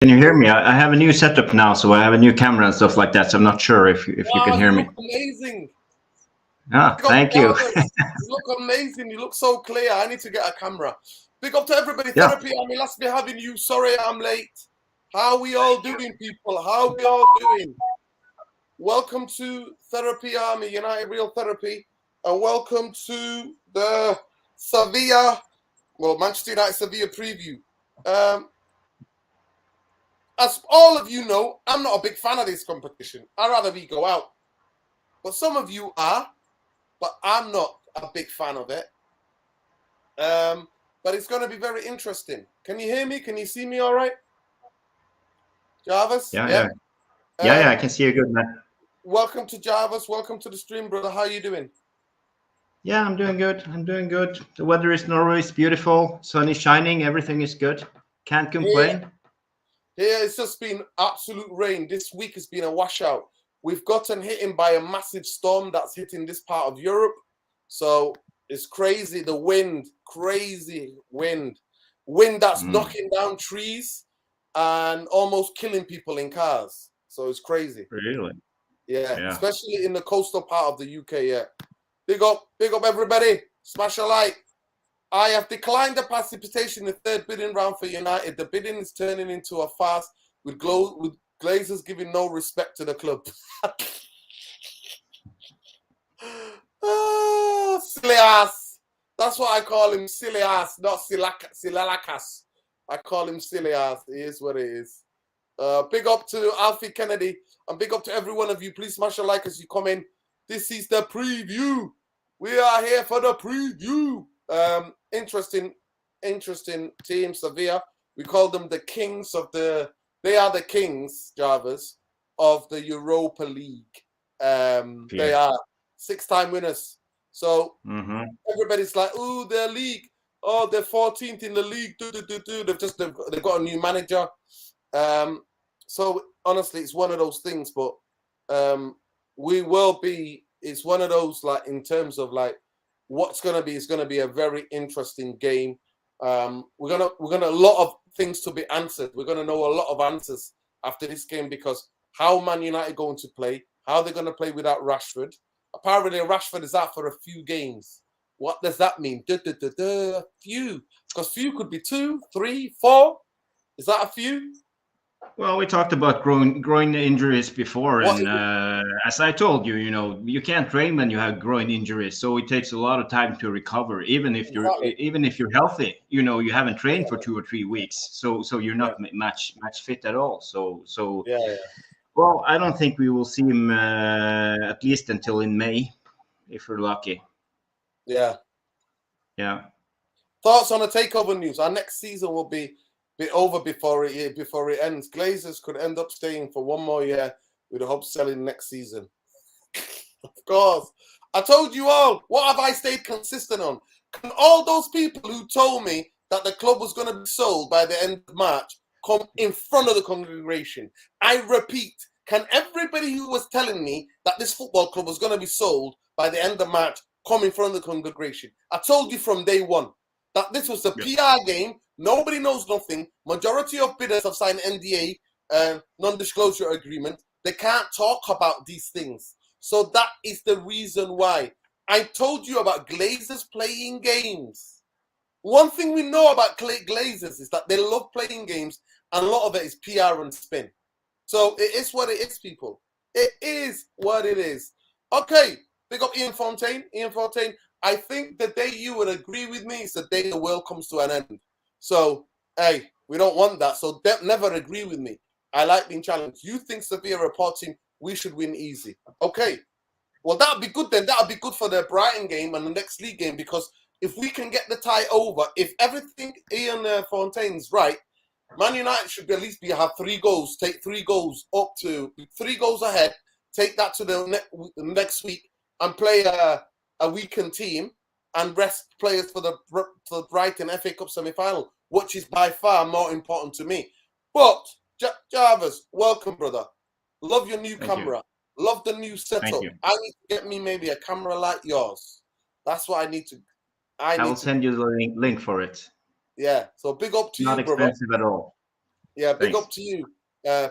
Can you hear me? I have a new setup now, so I have a new camera and stuff like that. So I'm not sure if you can Wow, hear you me. look amazing. Ah, Big up thank you. Jarvis. You look amazing. You look so clear. I need to get a camera. Big up to everybody. Yeah, Therapy Army, let's be having you. Sorry I'm late. How we all doing, people? How we all doing? Welcome to Therapy Army, United Real Therapy, and welcome to the Sevilla, Manchester United Sevilla preview. As all of you know, I'm not a big fan of this competition. I'd rather we go out. But some of you are, but I'm not a big fan of it. But it's going to be very interesting. Can you hear me? Can you see me all right? Jarvis? yeah, Yeah. yeah, yeah. I Um, can see you good, man. welcome to Jarvis. Welcome to the stream, brother. How you doing? Yeah, I'm doing good. I'm doing good. The weather is Norway. It's beautiful. Sun is shining. Everything is good. Can't Here, complain. here it's just been absolute rain. This week has been a washout. We've gotten hit by a massive storm that's hitting this part of Europe. So it's crazy. The wind, crazy wind. Wind that's knocking down trees and almost killing people in cars. So it's crazy. Really? Yeah, Yeah. especially in the coastal part of the UK. Yeah. Big up everybody. Smash a like. I have declined the participation in the third bidding round for United. The bidding is turning into a farce with Glazers giving no respect to the club. Oh, silly ass. That's what I call him, silly ass, not Silalakas. I call him silly ass. It is what it is. Big up to Alfie Kennedy and big up to every one of you. Please smash a like as you come in. This is the preview. We are here for the preview. Interesting team, Sevilla. We call them the kings of they are the kings, Jarvis, of the Europa League. They are 6-time winners. So everybody's like, "Ooh, their league. Oh, they're 14th in the league. They've got a new manager." So honestly, it's one of those things. But we will be. It's one of those like in terms of like what's going to be. It's going to be a very interesting game. We're gonna a lot of things to be answered. We're gonna know a lot of answers after this game because how Man United going to play? How they're going to play without Rashford? Apparently, Rashford is out for a few games. What does that mean? A few, because few could be 2, 3, 4. Is that a few? Well, we talked about groin injuries before, What? and as I told you, you can't train when you have groin injuries, so it takes a lot of time to recover. Even if Exactly. you're healthy, you haven't trained for 2 or 3 weeks, so you're not match fit at all. So Yeah. well, I don't think we will see him at least until in May, if we're lucky. Yeah. Yeah. Thoughts on the takeover news? Our next season will be over before it ends. Glazers could end up staying for one more year with the hope selling next season. Of course. I told you all. What have I stayed consistent on? Can all those people who told me that the club was going to be sold by the end of March come in front of the congregation? I repeat, can everybody who was telling me that this football club was going to be sold by the end of March come in front of the congregation? I told you from day one that this was a PR game. Nobody knows nothing. Majority of bidders have signed NDA, non-disclosure agreement. They can't talk about these things. So that is the reason why. I told you about Glazers playing games. One thing we know about Glazers is that they love playing games, and a lot of it is PR and spin. So it is what it is, people. It is what it is. Okay, big up Ian Fontaine. Ian Fontaine, I think the day you would agree with me is the day the world comes to an end. So, hey, we don't want that. So never agree with me. I like being challenged. You think Sevilla reporting we should win easy. Okay. Well, that would be good then. That would be good for the Brighton game and the next league game because if we can get the tie over, if everything Ian Fontaine's right, Man United should at least have 3 goals, take 3 goals up to 3 goals ahead, take that to the next week and play a weakened team and rest players for the Brighton FA Cup semi-final, which is by far more important to me. But, Jarvis, welcome, brother. Love your new camera. Love the new setup. I need to get me maybe a camera like yours. That's what I need to. I will send you the link for it. Yeah. So big up to Not you, brother. expensive at all. Yeah, big Thanks. up to you.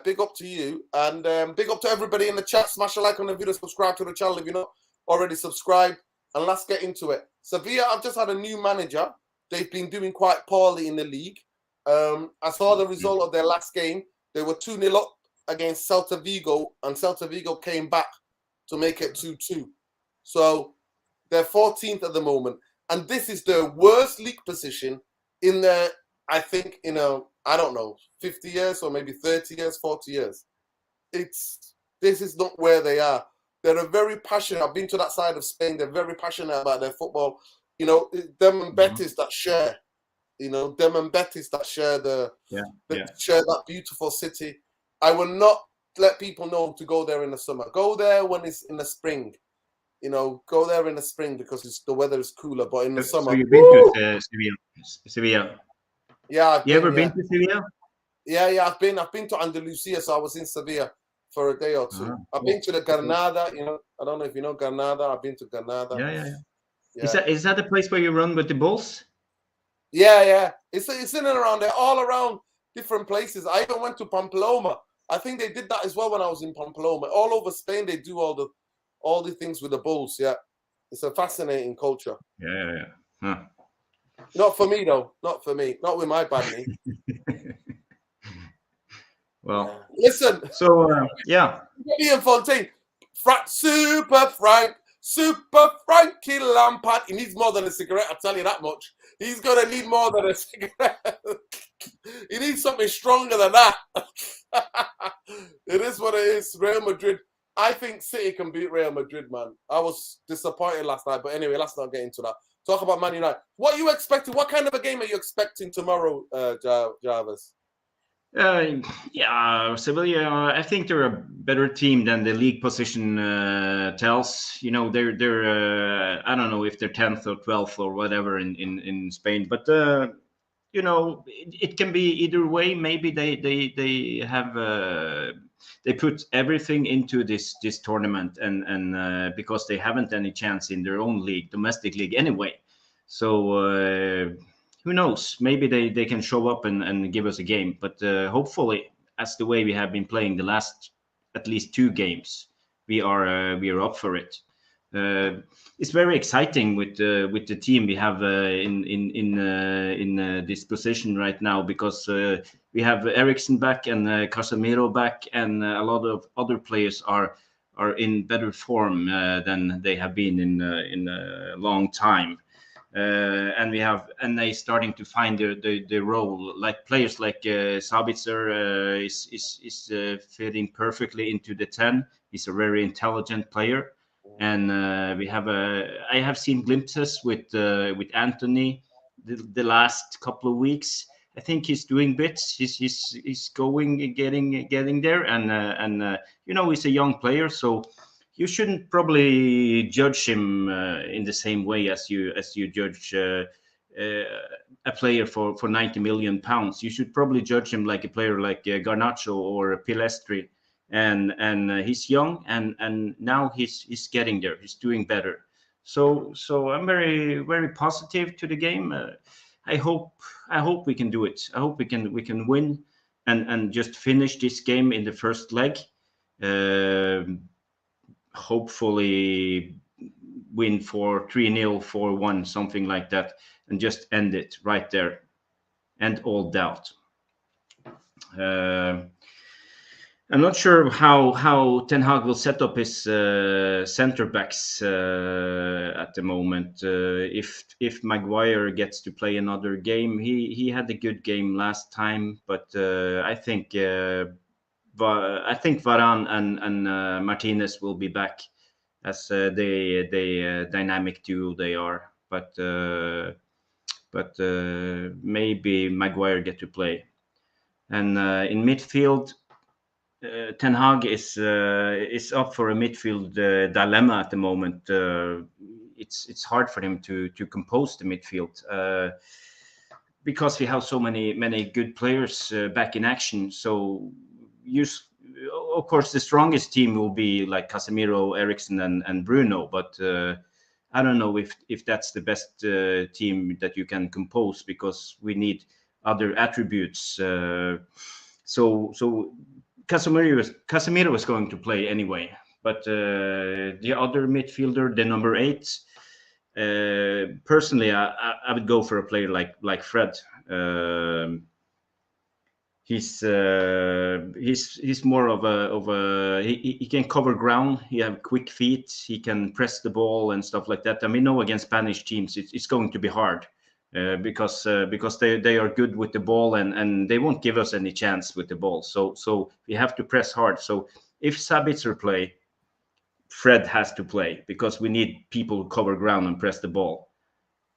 Big up to you. And big up to everybody in the chat. Smash a like on the video, subscribe to the channel if you're not already subscribed. And let's get into it. Sevilla, I've just had a new manager. They've been doing quite poorly in the league. I saw the result of their last game. They were 2-0 up against Celta Vigo, and Celta Vigo came back to make it 2-2. So they're 14th at the moment. And this is their worst league position in their, I think, I don't know, 50 years or maybe 30 years, 40 years. This is not where they are. They're very passionate. I've been to that side of Spain. They're very passionate about their football. You know, them and Betis that share. You know, them and Betis that share share that beautiful city. I will not let people know to go there in the summer. Go there when it's in the spring. You know, go there in the spring because the weather is cooler. But in the summer, So you've been to Sevilla? Yeah, I've you been, ever been to Sevilla? Yeah, I've been to Andalusia, so I was in Sevilla for a day or two. I've been to the Granada, you know. I don't know if you know Granada. I've been to Granada. Yeah. Is that the place where you run with the bulls? Yeah. It's in and around there, all around different places. I even went to Pamplona. I think they did that as well when I was in Pamplona. All over Spain, they do all the things with the bulls. Yeah, it's a fascinating culture. Yeah. Huh. Not for me though. Not for me. Not with my bad knee. Well, listen. So yeah, Ian Fontaine, Super Frankie Lampard. He needs more than a cigarette. I'll tell you that much. He's gonna need more than a cigarette. He needs something stronger than that. It is what it is. Real Madrid. I think City can beat Real Madrid, man. I was disappointed last night, but anyway, let's not get into that. Talk about Man United. What are you expecting? What kind of a game are you expecting tomorrow, Jarvis? Yeah, Sevilla. I think they're a better team than the league position tells. You know, they're I don't know if they're 10th or 12th or whatever in Spain, but you know, it can be either way. Maybe they have they put everything into this tournament, and because they haven't any chance in their own league, domestic league anyway. So who knows? Maybe they can show up and give us a game. But hopefully, as the way we have been playing the last at least 2 games, we are up for it. It's very exciting with the team we have in this position right now, because we have Eriksen back and Casemiro back, and a lot of other players are in better form than they have been in a long time. And they starting to find their role. Like players like Sabitzer is fitting perfectly into the 10. He's a very intelligent player, and I have seen glimpses with Anthony the last couple of weeks. I think he's doing bits. He's going getting there, and you know, he's a young player, so you shouldn't probably judge him in the same way as you judge a player for 90 million pounds. You should probably judge him like a player like Garnacho or Pilestri, and he's young, and now he's getting there. He's doing better. So I'm very positive to the game. I hope we can do it. I hope we can win and just finish this game in the first leg. Hopefully win for 3-0, 4-1, something like that, and just end it right there, end all doubt. I'm not sure how Ten Hag will set up his center backs at the moment. If Maguire gets to play another game, he had a good game last time, but I think Varane and Martinez will be back, as they dynamic duo they are. But maybe Maguire get to play. And in midfield, Ten Hag is up for a midfield dilemma at the moment. It's hard for him to compose the midfield because we have so many good players back in action. So of course, the strongest team will be like Casemiro, Eriksen, and Bruno. But I don't know if that's the best team that you can compose, because we need other attributes. So Casemiro was going to play anyway, but the other midfielder, the number 8, personally, I would go for a player like Fred. He's more of a he can cover ground. He have quick feet. He can press the ball and stuff like that. And we know against Spanish teams it's going to be hard because they are good with the ball and they won't give us any chance with the ball. So we have to press hard. So if Sabitzer play, Fred has to play because we need people who cover ground and press the ball.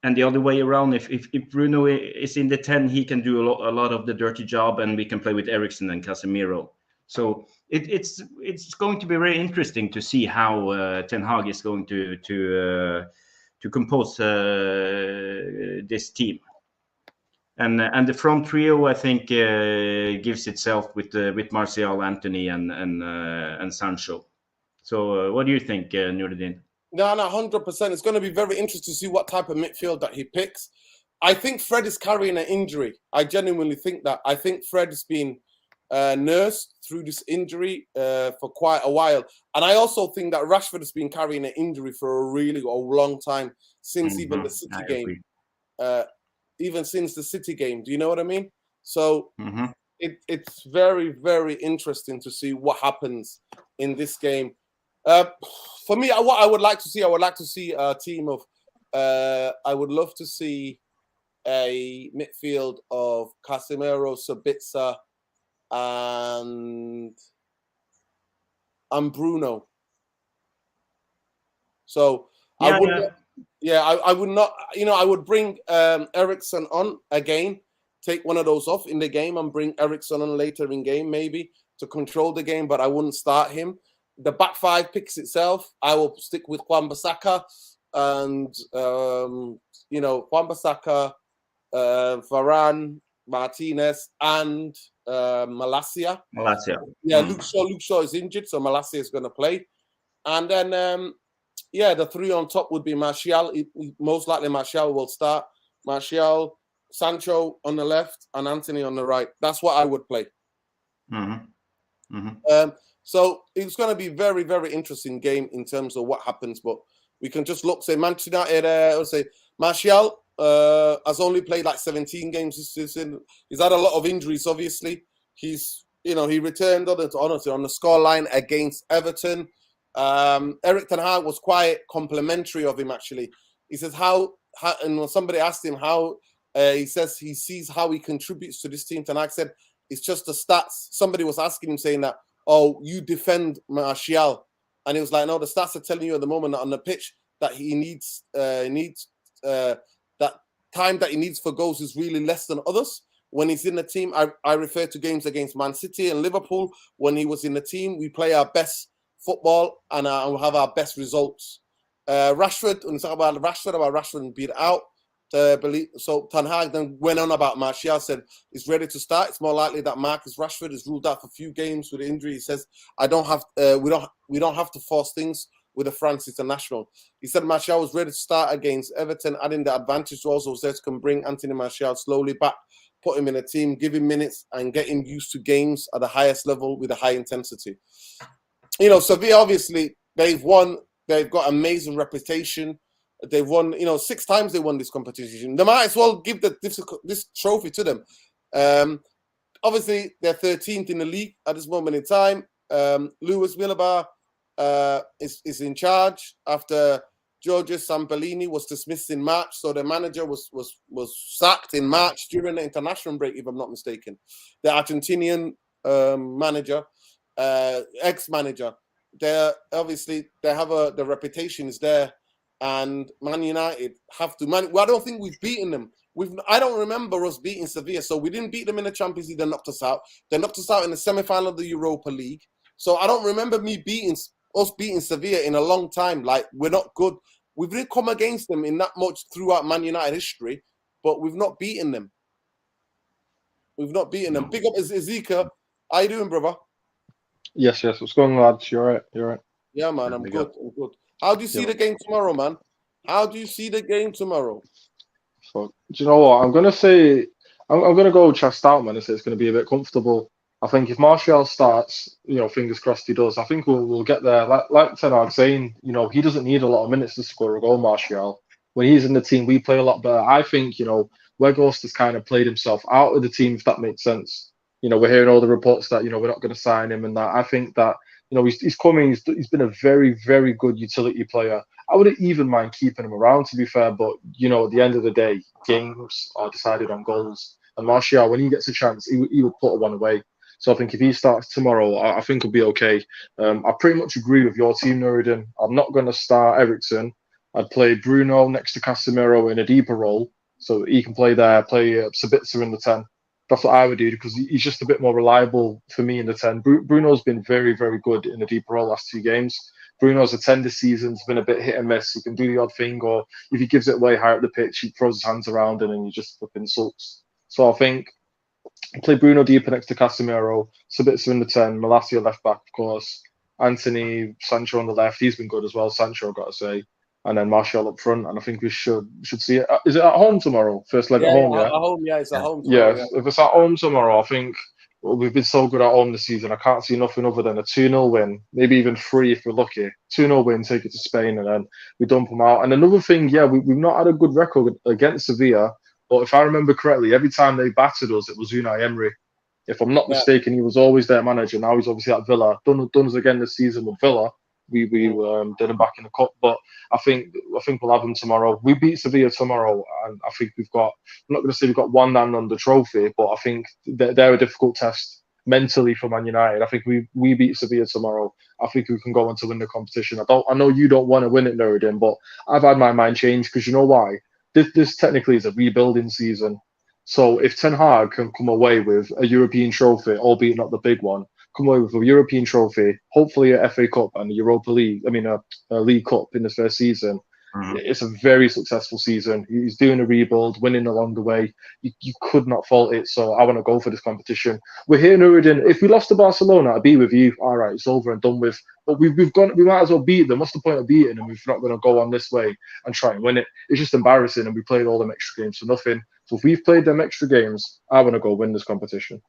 And the other way around, if Bruno is in the 10, he can do a lot of the dirty job, and we can play with Eriksen and Casemiro. So it's going to be very interesting to see how Ten Hag is going to compose this team. And the front trio, I think, gives itself with Martial, Anthony, and Sancho. So what do you think, Nuruddin? No, 100%. It's going to be very interesting to see what type of midfield that he picks. I think Fred is carrying an injury. I genuinely think that. I think Fred has been nursed through this injury for quite a while. And I also think that Rashford has been carrying an injury for a really long time, since even the City game. Even since the City game. Do you know what I mean? So it's very, very interesting to see what happens in this game. For me, what I would like to see a team of. I would love to see a midfield of Casemiro, Sabitzer, and Bruno. So I would not. I would bring Eriksen on again. Take one of those off in the game and bring Eriksen on later in game, maybe to control the game. But I wouldn't start him. The back five picks itself. I will stick with Wan-Bissaka and Wan-Bissaka, Varane, Martinez, and Malacia. Yeah, Luke Shaw is injured, so Malacia is going to play. And then the three on top would be Martial. Most likely Martial will start. Martial, Sancho on the left, and Anthony on the right. That's what I would play. So it's going to be very, very interesting game in terms of what happens. But we can just look, say, Manchester United, I'll say Martial has only played like 17 games this season. He's had a lot of injuries, obviously. He returned on the scoreline against Everton. Erik ten Hag was quite complimentary of him, actually. He says and when somebody asked him how, he says he sees how he contributes to this team. Ten Hag said, it's just the stats. Somebody was asking him, saying that, oh, you defend Martial. And he was like, no, the stats are telling you at the moment that on the pitch that he needs that time that he needs for goals is really less than others. When he's in the team, I refer to games against Man City and Liverpool. When he was in the team, we play our best football and we have our best results. Rashford, when we talk about Rashford and beat out. So Ten Hag then went on about Martial, said he's ready to start. It's more likely that Marcus Rashford is ruled out for a few games with injury. He says, we don't have to force things with the France international. He said Martial was ready to start against Everton, adding the advantage to also says can bring Anthony Martial slowly back, put him in a team, give him minutes, and get him used to games at the highest level with a high intensity. Sevilla, obviously, they've won. They've got amazing reputation. They've won, 6 times they won this competition. They might as well give this trophy to them. Obviously, they're 13th in the league at this moment in time. Luis Milabar is in charge after Georges Sampaoli was dismissed in March. So the manager was sacked in March during the international break, if I'm not mistaken. The Argentinian manager, ex-manager, the reputation is there. And Man United have to. I don't think we've beaten them. I don't remember us beating Sevilla. So we didn't beat them in the Champions League. They knocked us out. They knocked us out in the semi-final of the Europa League. So I don't remember us beating Sevilla in a long time. Like, we're not good. We didn't come against them in that much throughout Man United history, but we've not beaten them. Big up Ezekiel. How you doing, brother? Yes. What's going on, lads? You're right. Yeah, man. I'm good. How do you see the game tomorrow, man? How do you see the game tomorrow? So, do you know what? I'm going to say, I'm going to go chest out, man, and say it's going to be a bit comfortable. I think if Martial starts, fingers crossed he does. I think we'll get there. Like Ten Hag saying, he doesn't need a lot of minutes to score a goal. Martial, when he's in the team, we play a lot better. I think Weghorst has kind of played himself out of the team, if that makes sense. We're hearing all the reports that we're not going to sign him and that. I think that he's coming. He's been a very, very good utility player. I wouldn't even mind keeping him around, to be fair. But at the end of the day, games are decided on goals. And Martial, when he gets a chance, he would put one away. So I think if he starts tomorrow, I think he'll be okay. I pretty much agree with your team, Nuruddin. I'm not going to start Eriksen. I'd play Bruno next to Casemiro in a deeper role, so he can play there, play Sabitzer in the 10. That's what I would do, because he's just a bit more reliable for me in the 10. Bruno's been very, very good in the deeper role last 2 games. Bruno's a 10 this season. It's been a bit hit and miss. He can do the odd thing, or if he gives it away high up the pitch, he throws his hands around and then he just flipping sulks. So I think play Bruno deeper next to Casemiro, Sabitzer in the 10, Malacia left back, of course, Anthony, Sancho on the left. He's been good as well, Sancho, I've got to say. And then Martial up front, and I think we should see it. Is it at home tomorrow? First leg at home, yeah? At home, yeah, it's at home tomorrow. Yeah, if it's at home tomorrow, I think we've been so good at home this season. I can't see nothing other than a 2-0 win, maybe even 3 if we're lucky. 2-0 win, take it to Spain, and then we dump them out. And another thing, we've not had a good record against Sevilla. But if I remember correctly, every time they battered us, it was Unai Emery. If I'm not mistaken, he was always their manager. Now he's obviously at Villa. Done us again this season with Villa. We did him back in the cup, but I think we'll have him tomorrow. We beat Sevilla tomorrow, and I think we've got. I'm not going to say we've got one hand on the trophy, but I think they're a difficult test mentally for Man United. I think we beat Sevilla tomorrow. I think we can go on to win the competition. I know you don't want to win it, Nuruddin, but I've had my mind changed, because you know why? This technically is a rebuilding season. So if Ten Hag can come away with a European trophy, albeit not the big one, come away with a European trophy, hopefully a FA Cup and a Europa League, a League Cup in the first season, it's a very successful season. He's doing a rebuild, winning along the way. You could not fault it. So I want to go for this competition. We're here, Nuruddin. If we lost to Barcelona, I'd be with you. All right, it's over and done with. But we've gone. We might as well beat them. What's the point of beating them if we're not going to go on this way and try and win it? It's just embarrassing, and we played all them extra games for nothing. So if we've played them extra games, I want to go win this competition.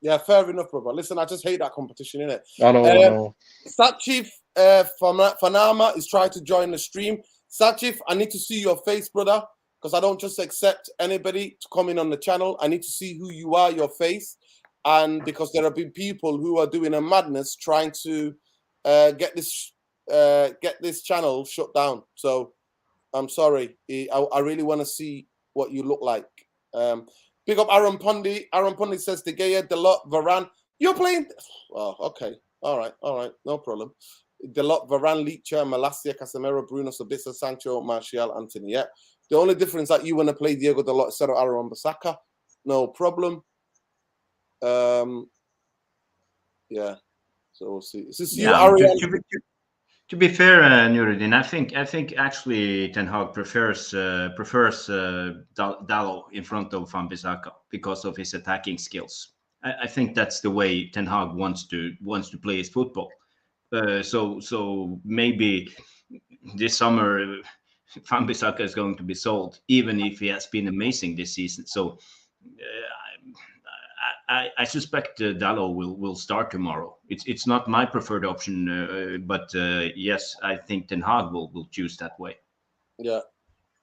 Yeah, fair enough, brother. Listen, I just hate that competition, innit? I know. Satchif Fanama is trying to join the stream. Satchif, I need to see your face, brother, because I don't just accept anybody to come in on the channel. I need to see who you are, your face, and because there have been people who are doing a madness trying to get this channel shut down. So I'm sorry. I really want to see what you look like. Big up Aaron Pondy. Aaron Pondy says De Gea, Delot, Varane. You're playing. Oh, okay. All right. No problem. Delot, Varane, Leacher, Malacia, Casemiro, Bruno, Sabitzer, Sancho, Martial, Anthony. Yeah. The only difference that you want to play Diego Delot instead of Aaron Bissaka. No problem. Yeah. So we'll see. Is this you, Ariel? To be fair, Nuruddin, I think actually Ten Hag prefers Dalot in front of Van Bissaka because of his attacking skills. I think that's the way Ten Hag wants to play his football. So maybe this summer Van Bissaka is going to be sold, even if he has been amazing this season. So I suspect Dalot will start tomorrow. It's not my preferred option, but yes, I think Ten Hag will choose that way. Yeah.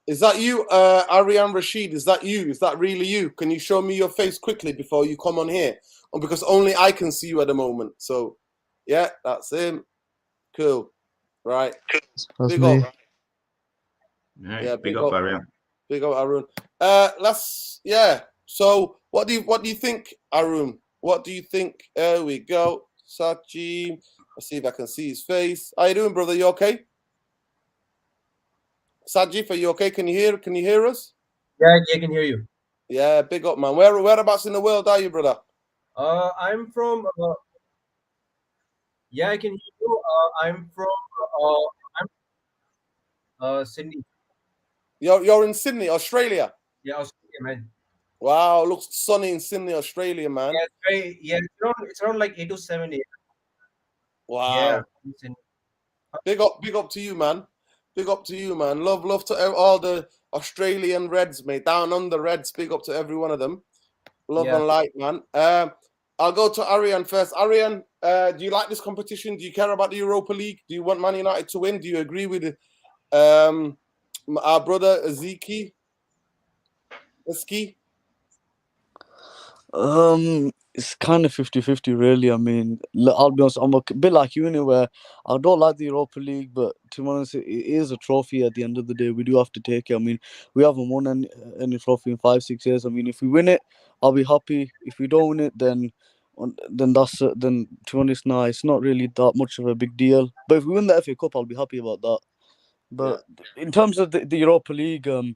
Is that you, Ariane Rashid? Is that you? Is that really you? Can you show me your face quickly before you come on here? Because only I can see you at the moment. So, yeah, that's him. Cool. Right. That's Big me. up. Yeah, big up, Ariane. Big up, Arun. So what do you think, Arun? What do you think? There we go. Sachi. Let's see if I can see his face. How you doing, brother? You okay? Sajif, are you okay? Can you hear us? Yeah, I can hear you. Yeah, big up, man. Whereabouts in the world are you, brother? I'm from. Yeah, I can hear you. I'm from. Sydney. You're in Sydney, Australia. Yeah, Australia, man. Wow, looks sunny in Sydney, Australia, man. Yeah, it's around like 8 to 7 a.m. Wow. Yeah. Big up to you, man. Big up to you, man. Love to all the Australian Reds, mate. Down under Reds. Big up to every one of them. Love and light, man. I'll go to Arian first. Arian, do you like this competition? Do you care about the Europa League? Do you want Man United to win? Do you agree with our brother Ezeki? It's kind of 50-50 really. I mean, I'll be honest, I'm a bit like you anywhere. I don't like the Europa League, but to be honest, it is a trophy at the end of the day. We do have to take it. I mean, we haven't won any trophy in 5-6 years. I mean, if we win it, I'll be happy. If we don't win it, then then to be honest, nah, it's not really that much of a big deal. But if we win the FA Cup, I'll be happy about that. But in terms of the Europa League, I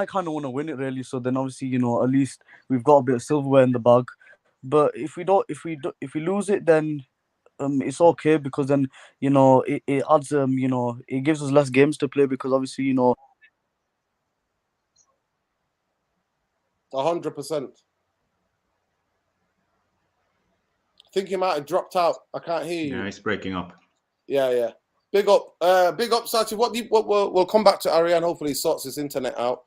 kind of want to win it really. So then obviously, you know, at least we've got a bit of silverware in the bag. But if we lose it, then it's okay, because then, you know, it adds you know, it gives us less games to play, because obviously, you know. 100%. I think he might have dropped out. I can't hear you. Yeah, he's breaking up. Yeah. Big up, Sachi. We'll come back to Ariane. Hopefully, he sorts his internet out.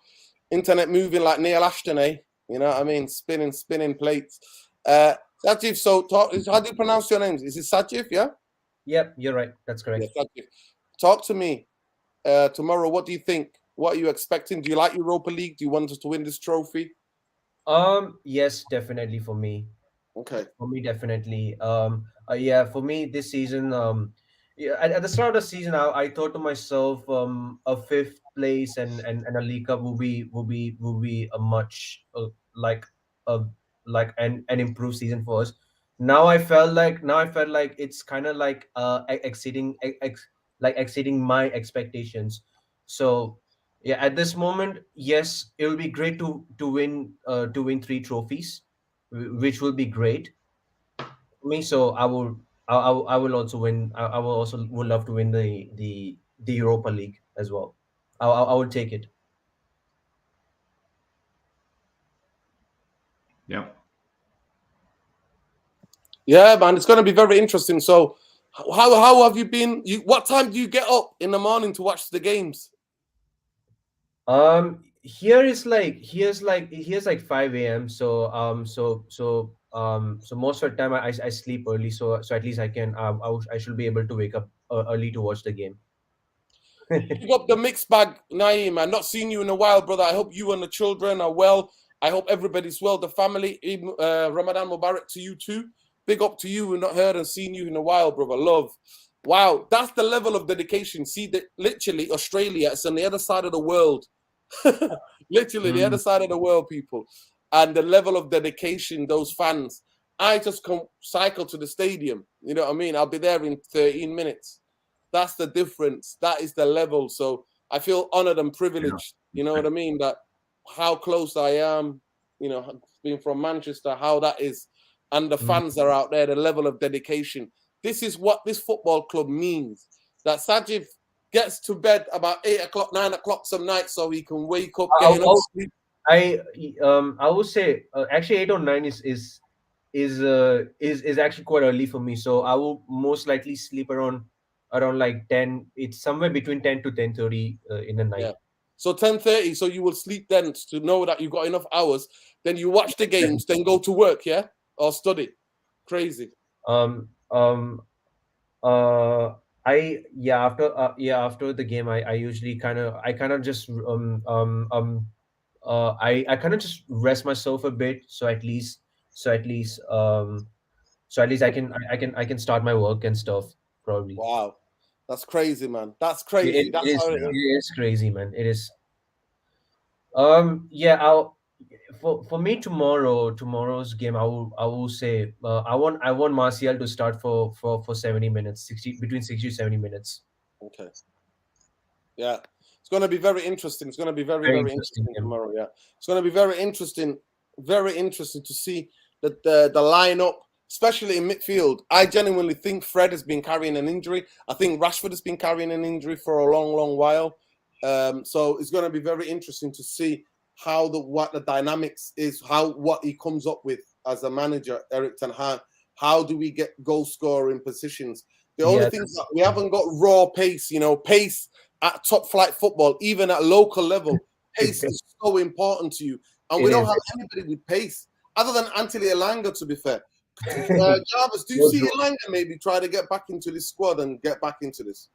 Internet moving like Neil Ashton, eh? You know what I mean? Spinning plates. Sajif, so how do you pronounce your names? Is it Sajif? Yeah. Yep, you're right. That's correct. Yeah, Sajif. Talk to me tomorrow. What do you think? What are you expecting? Do you like Europa League? Do you want us to win this trophy? Yes, definitely for me. Okay. For me, definitely. Yeah, for me this season, yeah, at the start of the season, I thought to myself, a fifth place and a League Cup will be a much a an improved season for us. Now I felt like it's kind of like exceeding my expectations. So yeah, at this moment, yes, it will be great to win three trophies, which will be great for me. So I will also win. I will also would love to win the Europa League as well. I will take it. Yeah. Yeah, man, it's going to be very interesting. So, how have you been? What time do you get up in the morning to watch the games? Here's like 5 a.m. So most of the time I sleep early. So at least I should be able to wake up early to watch the game. Pick up the mixed bag, Naeem. I've not seen you in a while, brother. I hope you and the children are well. I hope everybody's well. The family, Ramadan Mubarak to you too. Big up to you. We've not heard and seen you in a while, brother. Love. Wow, that's the level of dedication. See, literally, Australia, it's on the other side of the world. Literally, the other side of the world, people. And the level of dedication, those fans. I just come cycle to the stadium. You know what I mean? I'll be there in 13 minutes. That's the difference. That is the level. So I feel honored and privileged. Yeah. You know what I mean? That how close I am, you know, being from Manchester, how that is. And the fans are out there, the level of dedication. This is what this football club means. That Sajif gets to bed about 8 o'clock, 9 o'clock some nights so he can wake up, get enough sleep. I would say actually 8 or 9 is actually quite early for me. So I will most likely sleep around like 10. It's somewhere between 10 to 10:30 in the night. Yeah. So 10:30. So you will sleep then to know that you've got enough hours. Then you watch the games, then go to work, yeah, or study. Crazy. After the game, I usually kind of just I kind of just rest myself a bit, so at least I can start my work and stuff probably. Wow, that's crazy, man. That's crazy. It is crazy, man. It is. Yeah. For me tomorrow's game, I will say I want Martial to start for 70 minutes, between 60 to 70 minutes. Okay. Yeah, it's going to be very interesting. It's going to be very interesting tomorrow. Yeah, it's going to be very interesting to see that the lineup, especially in midfield. I genuinely think Fred has been carrying an injury. I think Rashford has been carrying an injury for a long while. So it's going to be very interesting to see how what the dynamics is, what he comes up with as a manager, Erik ten Hag. How do we get goal scoring positions? The only thing is that we haven't got raw pace, pace at top flight football, even at local level. Pace is so important to you. And we don't have anybody with pace. other than Anthony Elanga, to be fair. Jarvis, do you see Elanga maybe try to get back into this squad and get back into this?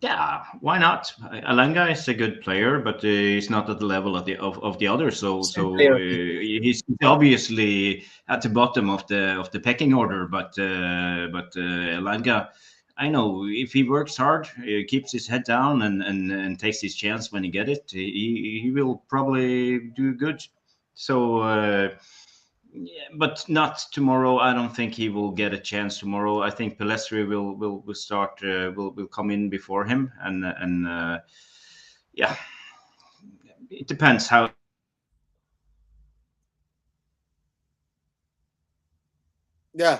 Yeah, why not? Alanga is a good player, but he's not at the level of the others. So he's obviously at the bottom of the pecking order. But Alanga, I know if he works hard, keeps his head down, and takes his chance when he get it, he will probably do good. So. Yeah, but not tomorrow. I don't think he will get a chance tomorrow. I think Pelestri will start. Will come in before him, and yeah, it depends how. Yeah.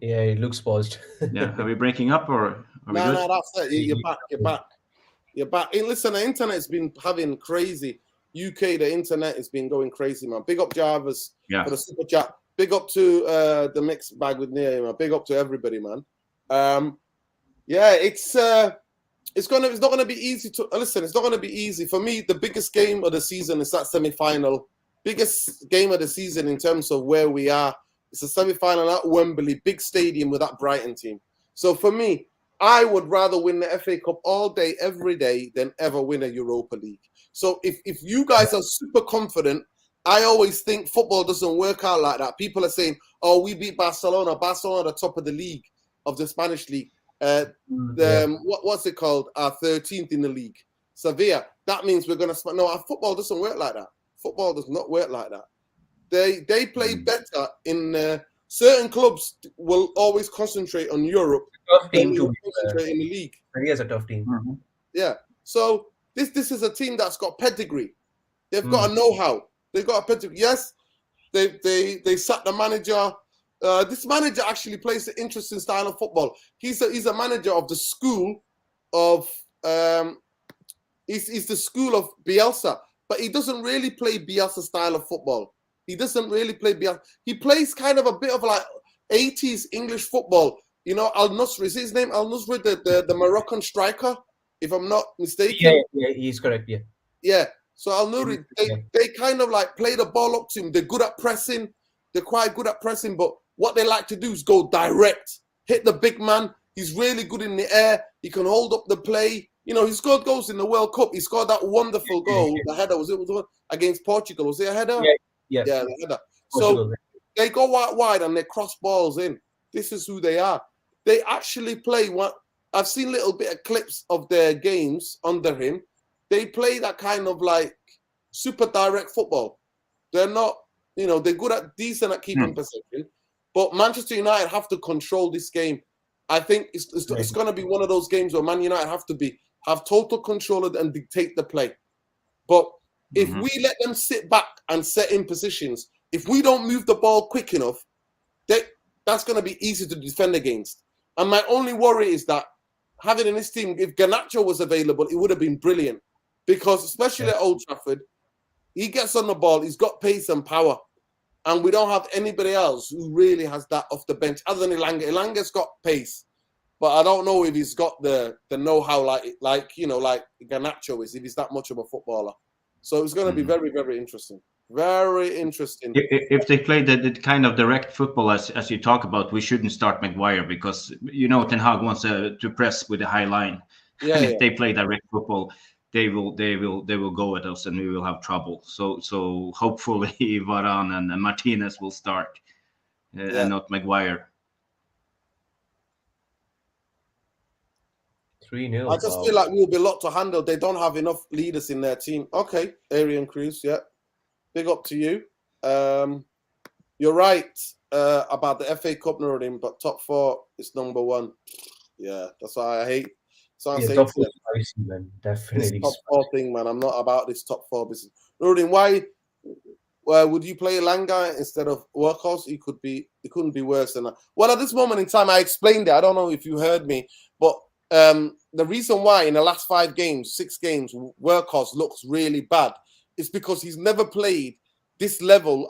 Yeah, it looks paused. Yeah, are we breaking up or are we good? No, that's it. You're back. You're back. Hey, listen, the internet's been having crazy. UK, the internet has been going crazy, man. Big up Jarvis for the super chat. Big up to the mixed bag with Nia, man. Big up to everybody, man. Yeah, it's not gonna be easy to listen. It's not gonna be easy for me. The biggest game of the season is that semi-final. Biggest game of the season in terms of where we are. It's a semi-final at Wembley, big stadium with that Brighton team. So for me, I would rather win the FA Cup all day, every day, than ever win a Europa League. So if you guys are super confident, I always think football doesn't work out like that. People are saying, "Oh, we beat Barcelona. Barcelona, the top of the league, of the Spanish league. What's it called? 13th in the league, Sevilla. That means we're gonna no. Our football doesn't work like that. Football does not work like that. They play better in certain clubs. Will always concentrate on Europe. Tough team to concentrate in the league. Sevilla is a tough team. Mm-hmm. Yeah. So this is a team that's got pedigree. They've got a know-how. They've got a pedigree. Yes, they sacked the manager. This manager actually plays an interesting style of football. He's a manager of the school of he's the school of Bielsa, but he doesn't really play Bielsa style of football. He doesn't really play Bielsa. He plays kind of a bit of like 80s English football. You know, Al Nusra, is his name Al Nusra, the Moroccan striker, if I'm not mistaken. Yeah, he's correct. Yeah. So Al Nusra, they kind of like play the ball up to him. They're good at pressing. They're quite good at pressing, but what they like to do is go direct, hit the big man. He's really good in the air. He can hold up the play. You know, he scored goals in the World Cup. He scored that wonderful goal. The header was against Portugal. Was it a header? Yeah, the header. So they go wide and they cross balls in. This is who they are. They actually play what I've seen little bit of clips of their games under him. They play that kind of like super direct football. They're not, you know, they're decent at keeping possession. But Manchester United have to control this game. I think it's going to be one of those games where Man United have total control and dictate the play. But if we let them sit back and set in positions, if we don't move the ball quick enough, that's going to be easy to defend against. And my only worry is that having in this team, if Garnacho was available, it would have been brilliant. Because especially at Old Trafford, he gets on the ball, he's got pace and power. And we don't have anybody else who really has that off the bench other than Elanga. Elanga's got pace, but I don't know if he's got the know-how like Garnacho is, if he's that much of a footballer. So it's going to be very, very interesting. Very interesting. If they play the kind of direct football as you talk about, we shouldn't start Maguire because, you know, Ten Hag wants to press with a high line. Yeah, and if they play direct football, they will go at us and we will have trouble. So hopefully Varane and Martinez will start and not Maguire. 3-0. I just feel like we'll be a lot to handle. They don't have enough leaders in their team. Okay, Arian Cruz, yeah. Big up to you. You're right about the FA Cup, Nuruddin, but top 4 is number 1. Yeah, that's why I hate. So I'm saying top 4 spicy, man. Definitely. This top 4 thing, man. I'm not about this top 4 business. Nuruddin, why would you play Elanga instead of Workhorse? It couldn't be worse than that. Well, at this moment in time, I explained it. I don't know if you heard me, but the reason why in the last 6 games, Workhorse looks really bad is because he's never played this level,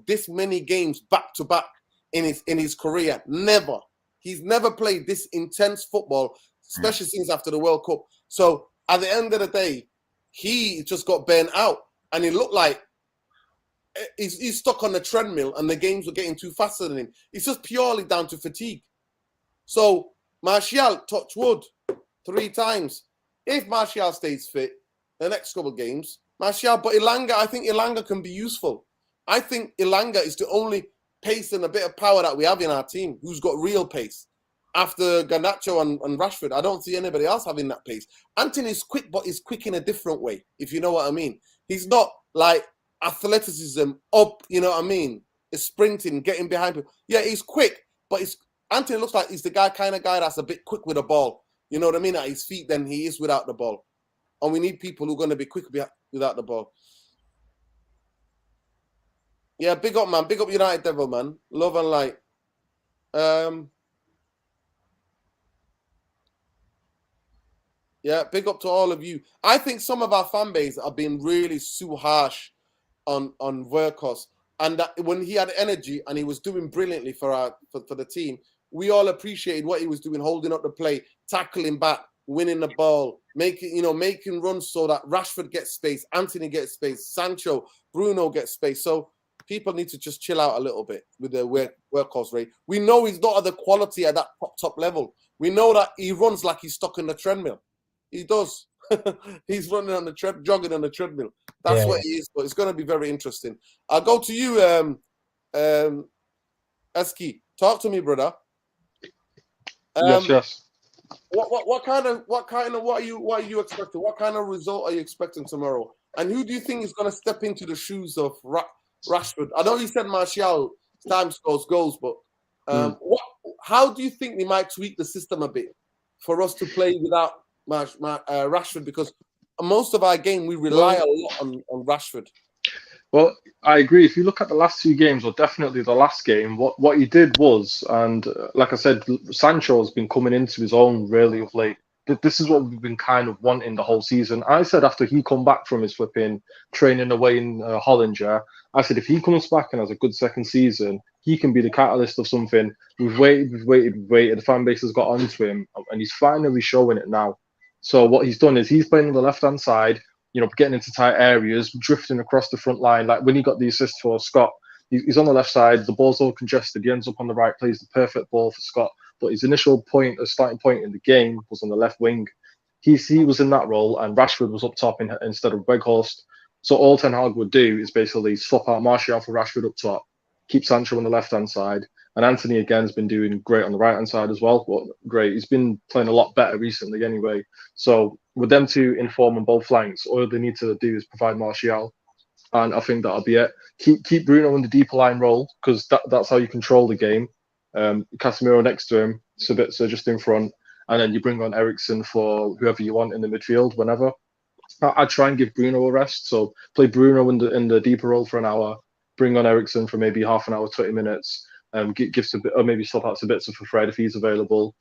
this many games back to back in his career. Never. He's never played this intense football, especially since after the World Cup. So at the end of the day, he just got burnt out, and it looked like he's stuck on the treadmill and the games were getting too faster than him. It's just purely down to fatigue. So Martial, touch wood, 3 times. If Martial stays fit, the next couple of games, Martial, but Elanga, I think Elanga can be useful. I think Elanga is the only pace and a bit of power that we have in our team who's got real pace. After Garnacho and Rashford, I don't see anybody else having that pace. Anthony is quick, but he's quick in a different way, if you know what I mean. He's not like athleticism up, you know what I mean? He's sprinting, getting behind people. Yeah, he's quick, but Anthony looks like he's the kind of guy that's a bit quick with the ball. You know what I mean? At his feet than he is without the ball. And we need people who are going to be quick without the ball. Yeah, big up, man. Big up United Devil, man. Love and light. Yeah, big up to all of you. I think some of our fan base are being really too harsh on Verkos. And that when he had energy and he was doing brilliantly for the team, we all appreciated what he was doing, holding up the play, tackling back, winning the ball, making runs so that Rashford gets space, Anthony gets space, Sancho, Bruno gets space. So people need to just chill out a little bit with their workhorse rate. We know he's not at the quality at that top level. We know that he runs like he's stuck in the treadmill. He does. He's running on the jogging on the treadmill. That's what he is. But it's going to be very interesting. I'll go to you, Eski. Talk to me, brother. Yes. What are you expecting? What kind of result are you expecting tomorrow? And who do you think is going to step into the shoes of Rashford? I know you said Martial time scores goals, but how do you think they might tweak the system a bit for us to play without Rashford? Because most of our game we rely a lot on Rashford. Well, I agree. If you look at the last 2 games, or definitely the last game, what he did was, and like I said, Sancho has been coming into his own really of late. This is what we've been kind of wanting the whole season. I said after he come back from his flipping training away in Holland, I said if he comes back and has a good second season, he can be the catalyst of something. We've waited. The fan base has got onto him, and he's finally showing it now. So what he's done is he's playing on the left-hand side, getting into tight areas, drifting across the front line. Like when he got the assist for Scott, he's on the left side, the ball's all congested, he ends up on the right, plays the perfect ball for Scott. But his initial starting point in the game was on the left wing. He was in that role, and Rashford was up top instead of Weghorst. So all Ten Hag would do is basically swap out Martial for Rashford up top, keep Sancho on the left-hand side, and Anthony again has been doing great on the right-hand side as well. Well, great. He's been playing a lot better recently anyway. So with them two in form on both flanks, all they need to do is provide Martial. And I think that'll be it. Keep Bruno in the deeper line role, because that's how you control the game. Casemiro next to him, Sabitzer just in front. And then you bring on Eriksen for whoever you want in the midfield, whenever. I'd try and give Bruno a rest. So play Bruno in the deeper role for an hour, bring on Eriksen for maybe half an hour, 20 minutes. Give or maybe swap out Sabitzer for Fred if he's available.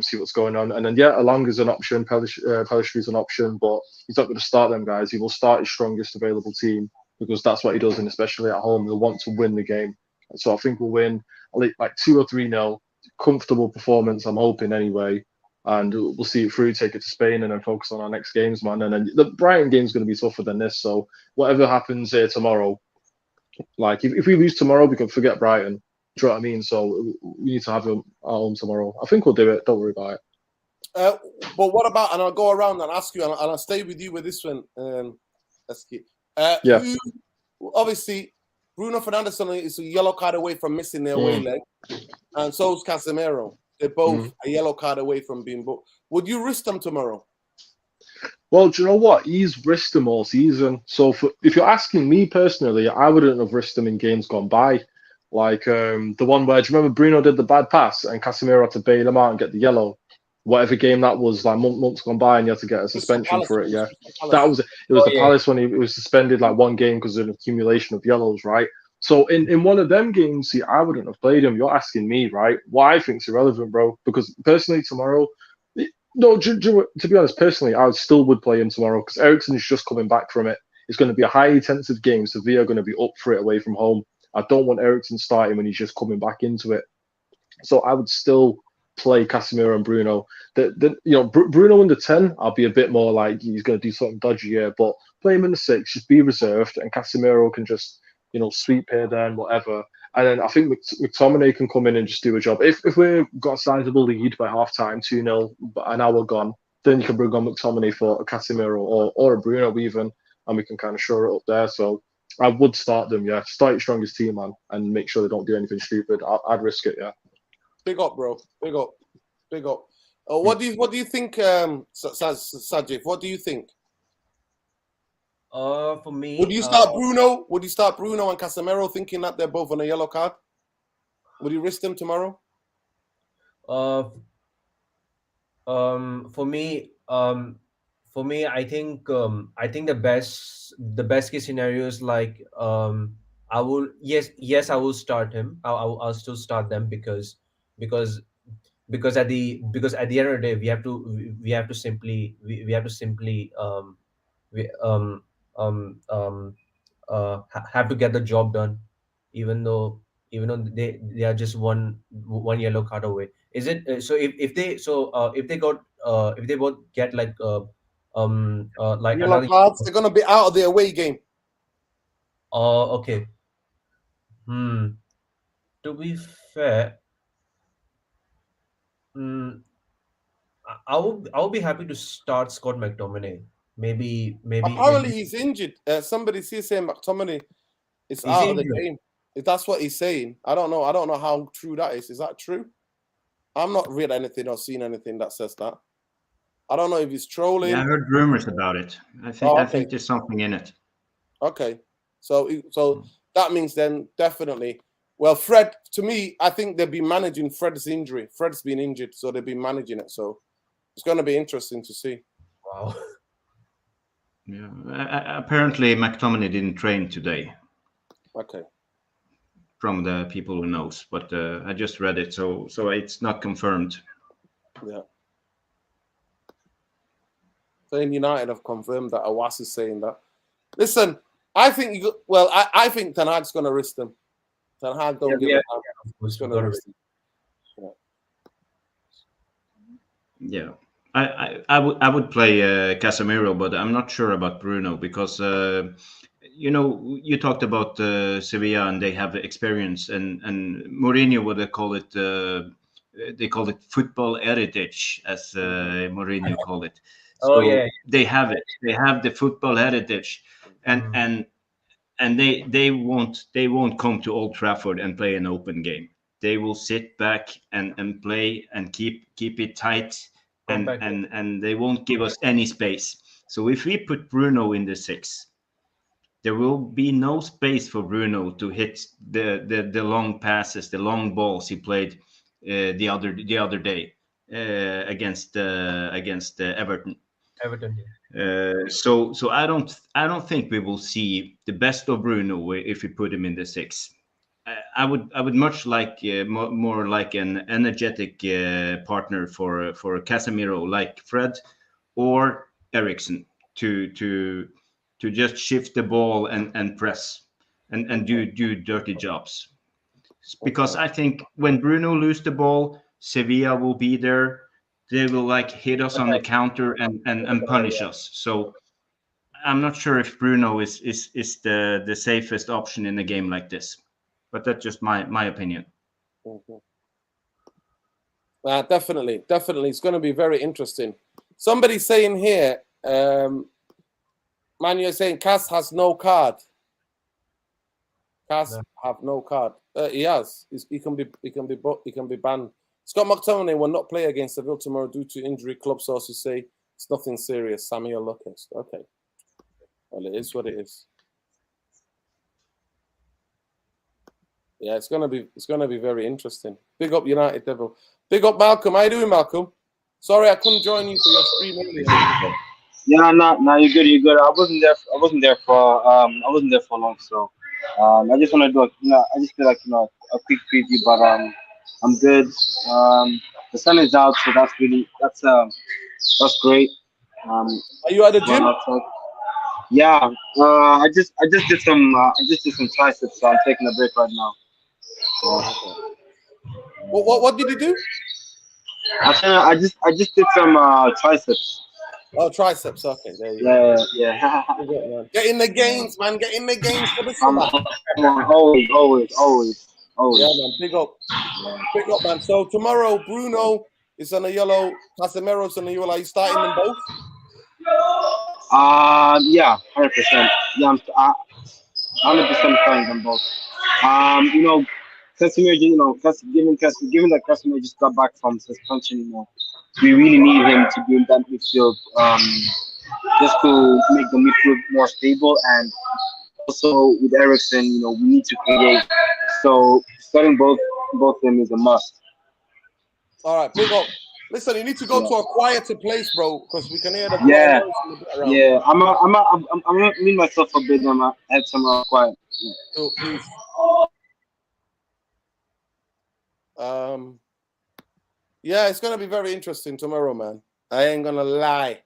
See what's going on, and then Along is an option. Pellistri's an option, but he's not going to start them guys. He will start his strongest available team because that's what he does, and especially at home, he'll want to win the game. So I think we'll win like 2 or 3-0, comfortable performance. I'm hoping anyway, and we'll see it through, take it to Spain, and then focus on our next games, man. And then the Brighton game's going to be tougher than this. So whatever happens here tomorrow, like if we lose tomorrow, we can forget Brighton. Do you know what I mean? So we need to have him at home tomorrow. I think we'll do it. Don't worry about it. But what about, and I'll go around and ask you, and I'll stay with you with this one, Eski. Obviously, Bruno Fernandes is a yellow card away from missing their away leg, and so is Casemiro. They're both a yellow card away from being booked. Would you risk them tomorrow? Well, do you know what? He's risked them all season. So if you're asking me personally, I wouldn't have risked them in games gone by. Like the one where, do you remember Bruno did the bad pass and Casemiro had to bail him out and get the yellow? Whatever game that was, like months gone by, and you had to get a suspension for it. Yeah, that was it. It was the Palace when he was suspended like one game because of an accumulation of yellows, right? So in one of them games, see, I wouldn't have played him. You're asking me, right? What I think's irrelevant, bro. Because personally, tomorrow, no, to be honest, personally, I still would play him tomorrow because Eriksen is just coming back from it. It's going to be a high intensive game. Sevilla are going to be up for it away from home. I don't want Eriksen starting when he's just coming back into it. So I would still play Casemiro and Bruno. Bruno in the 10, I'll be a bit more like he's going to do something dodgy here, but play him in the 6, just be reserved, and Casemiro can just, sweep here, then whatever. And then I think McTominay can come in and just do a job. If we've got a sizable lead by half time, 2-0, but an hour gone, then you can bring on McTominay for a Casemiro or a Bruno even, and we can kind of shore it up there. So I would start them, yeah. Start your strongest team, man, and make sure they don't do anything stupid. I'd risk it, yeah. Big up, bro. Big up. Big up. What do you think, Sajid? What do you think? For me, Would you start Bruno? Would you start Bruno and Casemiro, thinking that they're both on a yellow card? Would you risk them tomorrow? For me, I think the best case scenario is like I will I will start him. I'll still start them because because at the end of the day we have to simply we have to get the job done, even though they are just one yellow card away. Is it so if they got if they both get like Yellow another cards, they're going to be out of the away game. okay. To be fair, I would be happy to start Scott McTominay. Maybe Apparently he's injured. Somebody's here saying McTominay is out of the game. If that's what he's saying, I don't know. I don't know how true that is. Is that true? I'm not read anything or seen anything that says that. I don't know if he's trolling. Yeah, I heard rumors about it. I think there's something in it. Okay, so that means then definitely. Well, Fred, to me, I think they'll be managing Fred's injury. Fred's been injured, so they'll be managing it. So it's going to be interesting to see. Wow. Yeah. Apparently, McTominay didn't train today. Okay. From the people who knows, but I just read it, so it's not confirmed. Yeah. Saying United have confirmed that. Awas is saying that. Listen, I think I think Ten Hag's going to risk them. Ten Hag don't give a damn. He's going to risk them. Yeah. I would play Casemiro, but I'm not sure about Bruno because you talked about Sevilla and they have experience, and Mourinho would call it they call it football heritage, as Mourinho called it. So they have it. They have the football heritage, and they won't come to Old Trafford and play an open game. They will sit back and play and keep it tight. And they won't give us any space. So if we put Bruno in the 6, there will be no space for Bruno to hit the long passes, the long balls he played the other day against Everton. So I don't think we will see the best of Bruno if we put him in the 6. I would much like more like an energetic partner for Casemiro, like Fred or Eriksen, to just shift the ball and press and do dirty jobs. Because I think when Bruno loses the ball, Sevilla will be there. They will like hit us on the counter and punish us. So I'm not sure if Bruno is the safest option in a game like this. But that's just my opinion. Definitely. It's going to be very interesting. Somebody's saying here, Manuel saying Cass has no card. Cass have no card. He has. He can be banned. Scott McTominay will not play against Seville tomorrow due to injury. Club sources say it's nothing serious. Samuel Lucas. Okay. Well, it is what it is. Yeah, it's gonna be very interesting. Big up United Devil. Big up Malcolm. How you doing, Malcolm? Sorry, I couldn't join you for your stream earlier. Yeah, no, you're good. You're good. I wasn't there for long, so I just want to do I just feel like a quick preview, but I'm good. The sun is out, so that's great. Are you at the gym? Yeah. I just did some triceps, so I'm taking a break right now. What did you do? I just did some triceps. Oh, triceps. Okay, there you Yeah, go. yeah. Man. Get in the games, man. Get in the games for the I'm summer. always. Yeah, man. Big up, man. So tomorrow, Bruno is on the yellow. Casemiro's on the yellow. Are you starting them both? Yeah, 100%. Yeah, I'm 100% playing them both. You know, Casemiro, given that Casemiro just got back from suspension, we really need him to be in that midfield, just to make the midfield more stable. And also with Ericsson, we need to create. So starting both of them is a must. All right, big up. Listen, you need to go Yeah. to a quieter place, bro, because we can hear the Yeah, noise in the bit around. yeah. I'm gonna meet myself a bit. I'm gonna head somewhere quiet. Yeah. So, peace. Yeah, it's gonna be very interesting tomorrow, man. I ain't gonna lie.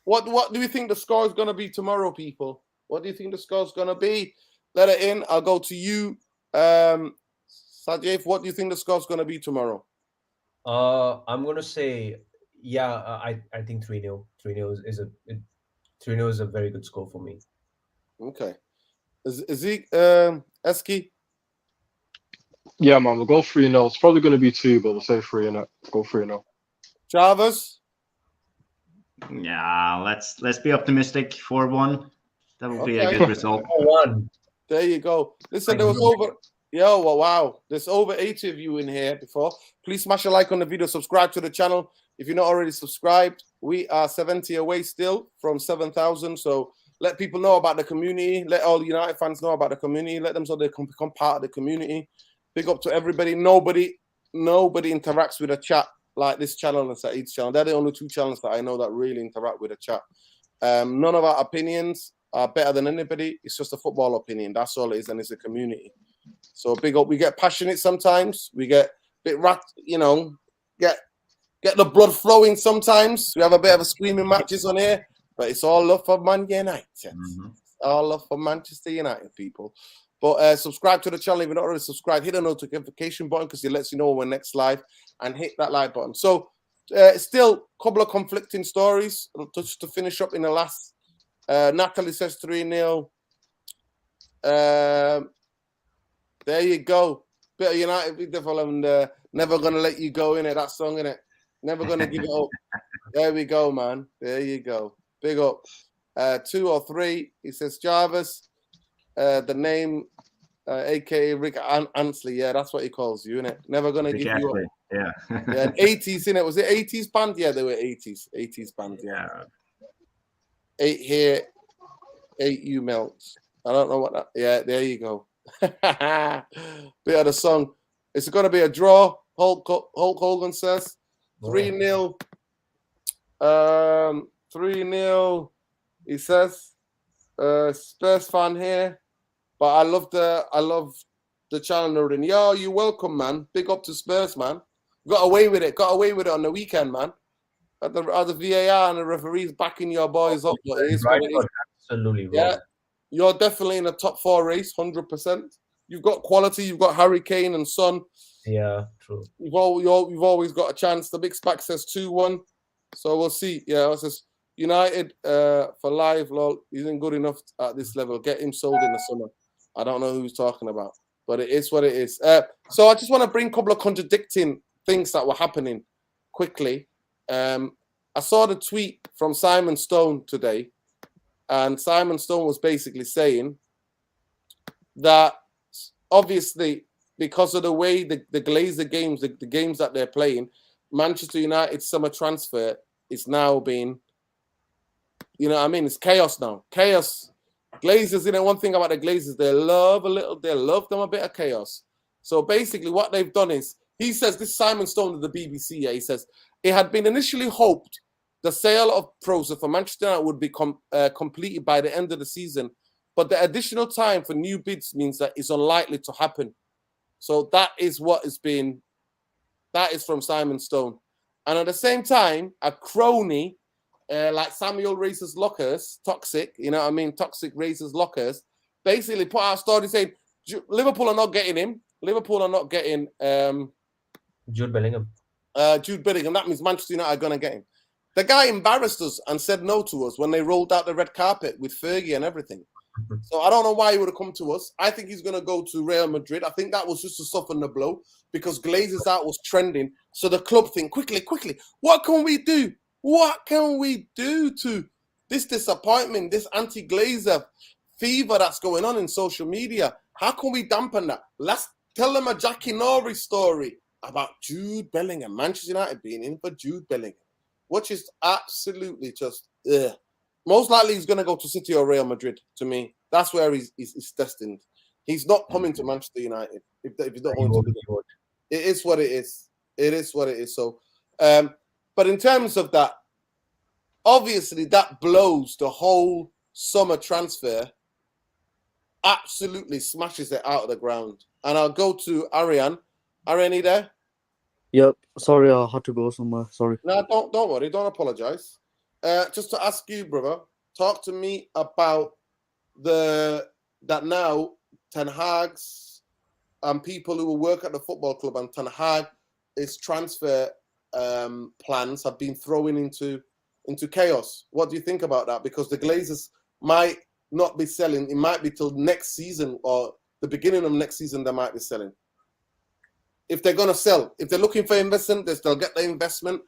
What do you think the score is gonna be tomorrow, people? What do you think the score is gonna be? Let it in. I'll go to you, Sajif. What do you think the score is gonna be tomorrow? I'm gonna say, yeah, I think 3-0. 3-0 is a very good score for me. Okay. Zeke, Eski? Yeah, man, we'll go 3-0. It's probably going to be 2, but we'll say 3-0. Go 3-0. Jarvis? Yeah, let's be optimistic. 4-1. That will be a Okay. good result. 1. There you go. Listen, there was wow. There's over 80 of you in here before. Please smash a like on the video, subscribe to the channel. If you're not already subscribed, we are 70 away still from 7,000. So let people know about the community. Let all United fans know about the community. Let them so they can become part of the community. Big up to everybody. Nobody interacts with a chat like this channel and Saeed's channel. They're the only 2 channels that I know that really interact with a chat. None of our opinions are better than anybody. It's just a football opinion. That's all it is, and it's a community. So big up. We get passionate sometimes. We get a bit get the blood flowing sometimes. We have a bit of a screaming matches on here, but it's all love for Man United. Mhm. All love for Manchester United, people. But subscribe to the channel if you're not already subscribed. Hit the notification button because it lets you know when we're next live, and hit that like button. So still a couple of conflicting stories. Just to finish up in the last. Natalie says 3-0. There you go. Bit of United, big devil, and never gonna let you go in it. That song in it. Never gonna give it up. There we go, man. There you go. Big up. 2 or 3. He says Jarvis. The name, aka Rick Ansley. Yeah, that's what he calls you, innit? Never gonna give you up. Yeah. Yeah, 80s, innit? Was it 80s band? Yeah, they were 80s. 80s band, yeah. 8 here, 8 you melts. I don't know what that. Yeah, there you go. Bit of the song. It's going to be a draw. Hulk Hogan says 3-0. 3-0. He says Spurs fan here, but I love the channel noting. Yo, you welcome, man. Big up to Spurs, man. Got away with it. Got away with it on the weekend, man. At the VAR and the referees backing your boys up. But it is Right, what it is. absolutely wrong. Yeah, you're definitely in a top 4 race, 100%. You've got quality. You've got Harry Kane and Son. Yeah, true. You've always got a chance. The big spec says 2-1, so we'll see. Yeah, it says United for live. Lol, isn't good enough at this level. Get him sold in the summer. I don't know who he's talking about, but it is what it is. So I just want to bring a couple of contradicting things that were happening quickly. I saw the tweet from Simon Stone today, and Simon Stone was basically saying that obviously because of the way the Glazer games, the games that they're playing, Manchester United's summer transfer is now being, you know what I mean? It's chaos now. Chaos. Glazers, you know, one thing about the Glazers, they love them a bit of chaos. So basically what they've done is, he says, this Simon Stone of the BBC, yeah, he says, it had been initially hoped the sale of Prosa for Manchester United would be completed by the end of the season, but the additional time for new bids means that it's unlikely to happen. So that is what has been, that is from Simon Stone. And at the same time, a crony like Samuel Racers Lockers, Toxic, you know what I mean? Toxic Racers Lockers, basically put out a story saying Liverpool are not getting him. Liverpool are not getting Jude Bellingham. Jude Bellingham. That means Manchester United are going to get him. The guy embarrassed us and said no to us when they rolled out the red carpet with Fergie and everything. So I don't know why he would have come to us. I think he's going to go to Real Madrid. I think that was just to soften the blow because Glazers out was trending. So the club think, quickly, what can we do? What can we do to this disappointment, this anti-Glazer fever that's going on in social media? How can we dampen that? Let's tell them a Jackie Norrie story about Jude Bellingham, Manchester United being in for Jude Bellingham, which is absolutely just, ugh. Most likely he's going to go to City or Real Madrid, to me. That's where he's destined. He's not coming to Manchester United. If you don't want to, it is what it is. It is what it is. So, but in terms of that, obviously that blows the whole summer transfer, absolutely smashes it out of the ground. And I'll go to Ariane. Ariane, you there? Yep. Sorry, I had to go somewhere. Sorry. No, don't worry. Don't apologize. Just to ask you, brother, talk to me about that now Ten Hag's and people who will work at the football club and Ten Hag, his transfer plans have been thrown into chaos. What do you think about that? Because the Glazers might not be selling. It might be till next season or the beginning of next season they might be selling. If they're going to sell, if they're looking for investment, they'll get the investment.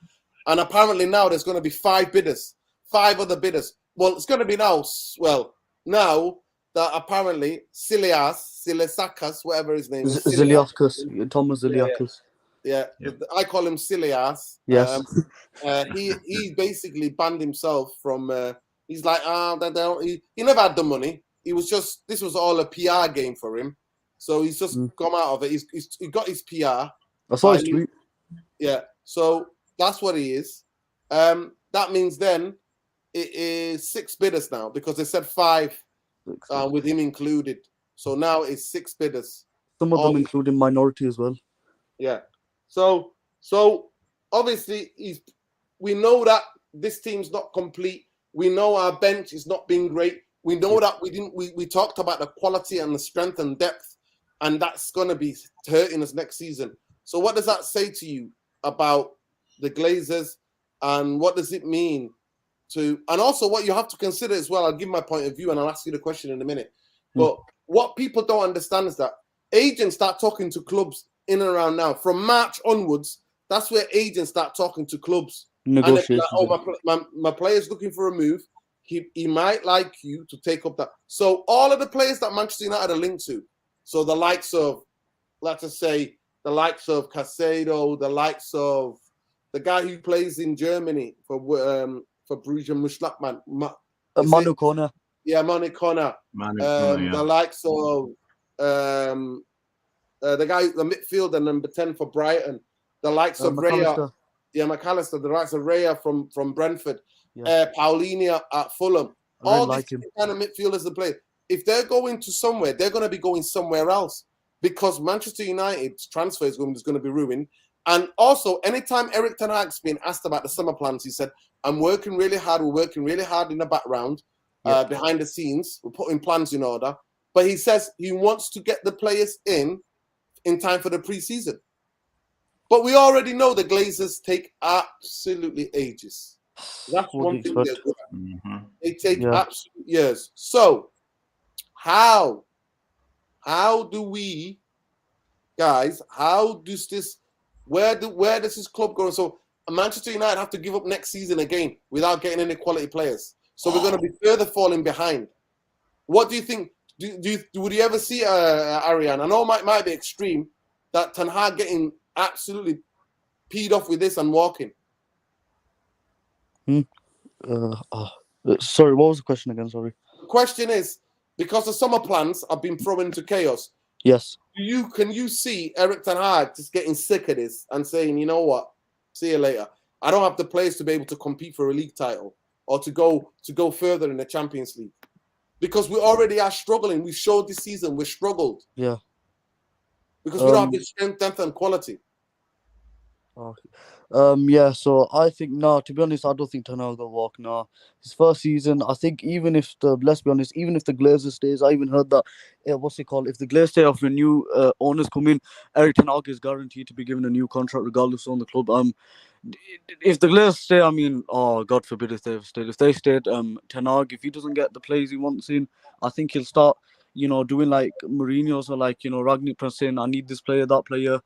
And apparently now there's going to be 5 other bidders. Well, it's going to be now that apparently Silisakas, whatever his name is. Ziliakas, Thomas Ziliakas. Yeah, I call him Silias. Yes. He basically banned himself from. He's like, he never had the money. This was all a PR game for him. So he's just come out of it. He got his PR. I saw his tweet. Yeah. So that's what he is. That means then it is 6 bidders now because they said 5 with him included. So now it's 6 bidders. Some of them including minority as well. Yeah. So obviously we know that this team's not complete. We know our bench is not being great. We know that we talked about the quality and the strength and depth, and that's going to be hurting us next season. So what does that say to you about the Glazers, and what does it mean and also what you have to consider as well? I'll give my point of view and I'll ask you the question in a minute. But what people don't understand is that agents start talking to clubs in and around now. From March onwards, that's where agents start talking to clubs. Negotiations. Like, my player's looking for a move. He might like you to take up that. So all of the players that Manchester United are linked to, so the likes of, let's just say, the likes of Casado, the likes of the guy who plays in Germany for Borussia Mönchengladbach, Manu Kona. Yeah, Manu Kona. The likes of the guy, the midfielder, number 10 for Brighton. The likes of Raya. Yeah, McAllister. The likes of Raya from Brentford. Yeah. Paulinho at Fulham. All these kind of midfielders that play. If they're going to somewhere, they're going to be going somewhere else because Manchester United's transfer is going to be ruined. And also, anytime Erik ten Hag's been asked about the summer plans, he said, I'm working really hard. We're working really hard in the background, behind the scenes. We're putting plans in order. But he says he wants to get the players in time for the preseason. But we already know the Glazers take absolutely ages. That's one thing they're good at. They take absolute years. So, how do we, guys, where does this club go? So Manchester United have to give up next season again without getting any quality players. So we're going to be further falling behind. What do you think? Would you ever see, Ariane? I know it might be extreme, that Ten Hag getting absolutely peed off with this and walking. Sorry, what was the question again? Sorry. The question is, because the summer plans have been thrown into chaos. Yes. Can you see Erik ten Hag just getting sick of this and saying, you know what, see you later. I don't have the players to be able to compete for a league title or to go further in the Champions League. Because we already are struggling. We showed this season we struggled. Yeah. Because we don't have the strength, depth, and quality. Yeah, so I think, to be honest, I don't think Ten Hag will walk now. His first season, I think let's be honest, even if the Glazer stays, I even heard that, if the Glazers stay after new owners come in, Erik ten Hag is guaranteed to be given a new contract regardless on the club. if the Glazers stay, I mean, oh God forbid if they stayed. If they stayed, Ten Hag, if he doesn't get the players he wants in, I think he'll start, doing like Mourinho's or like Ragnick saying, I need this player, that player.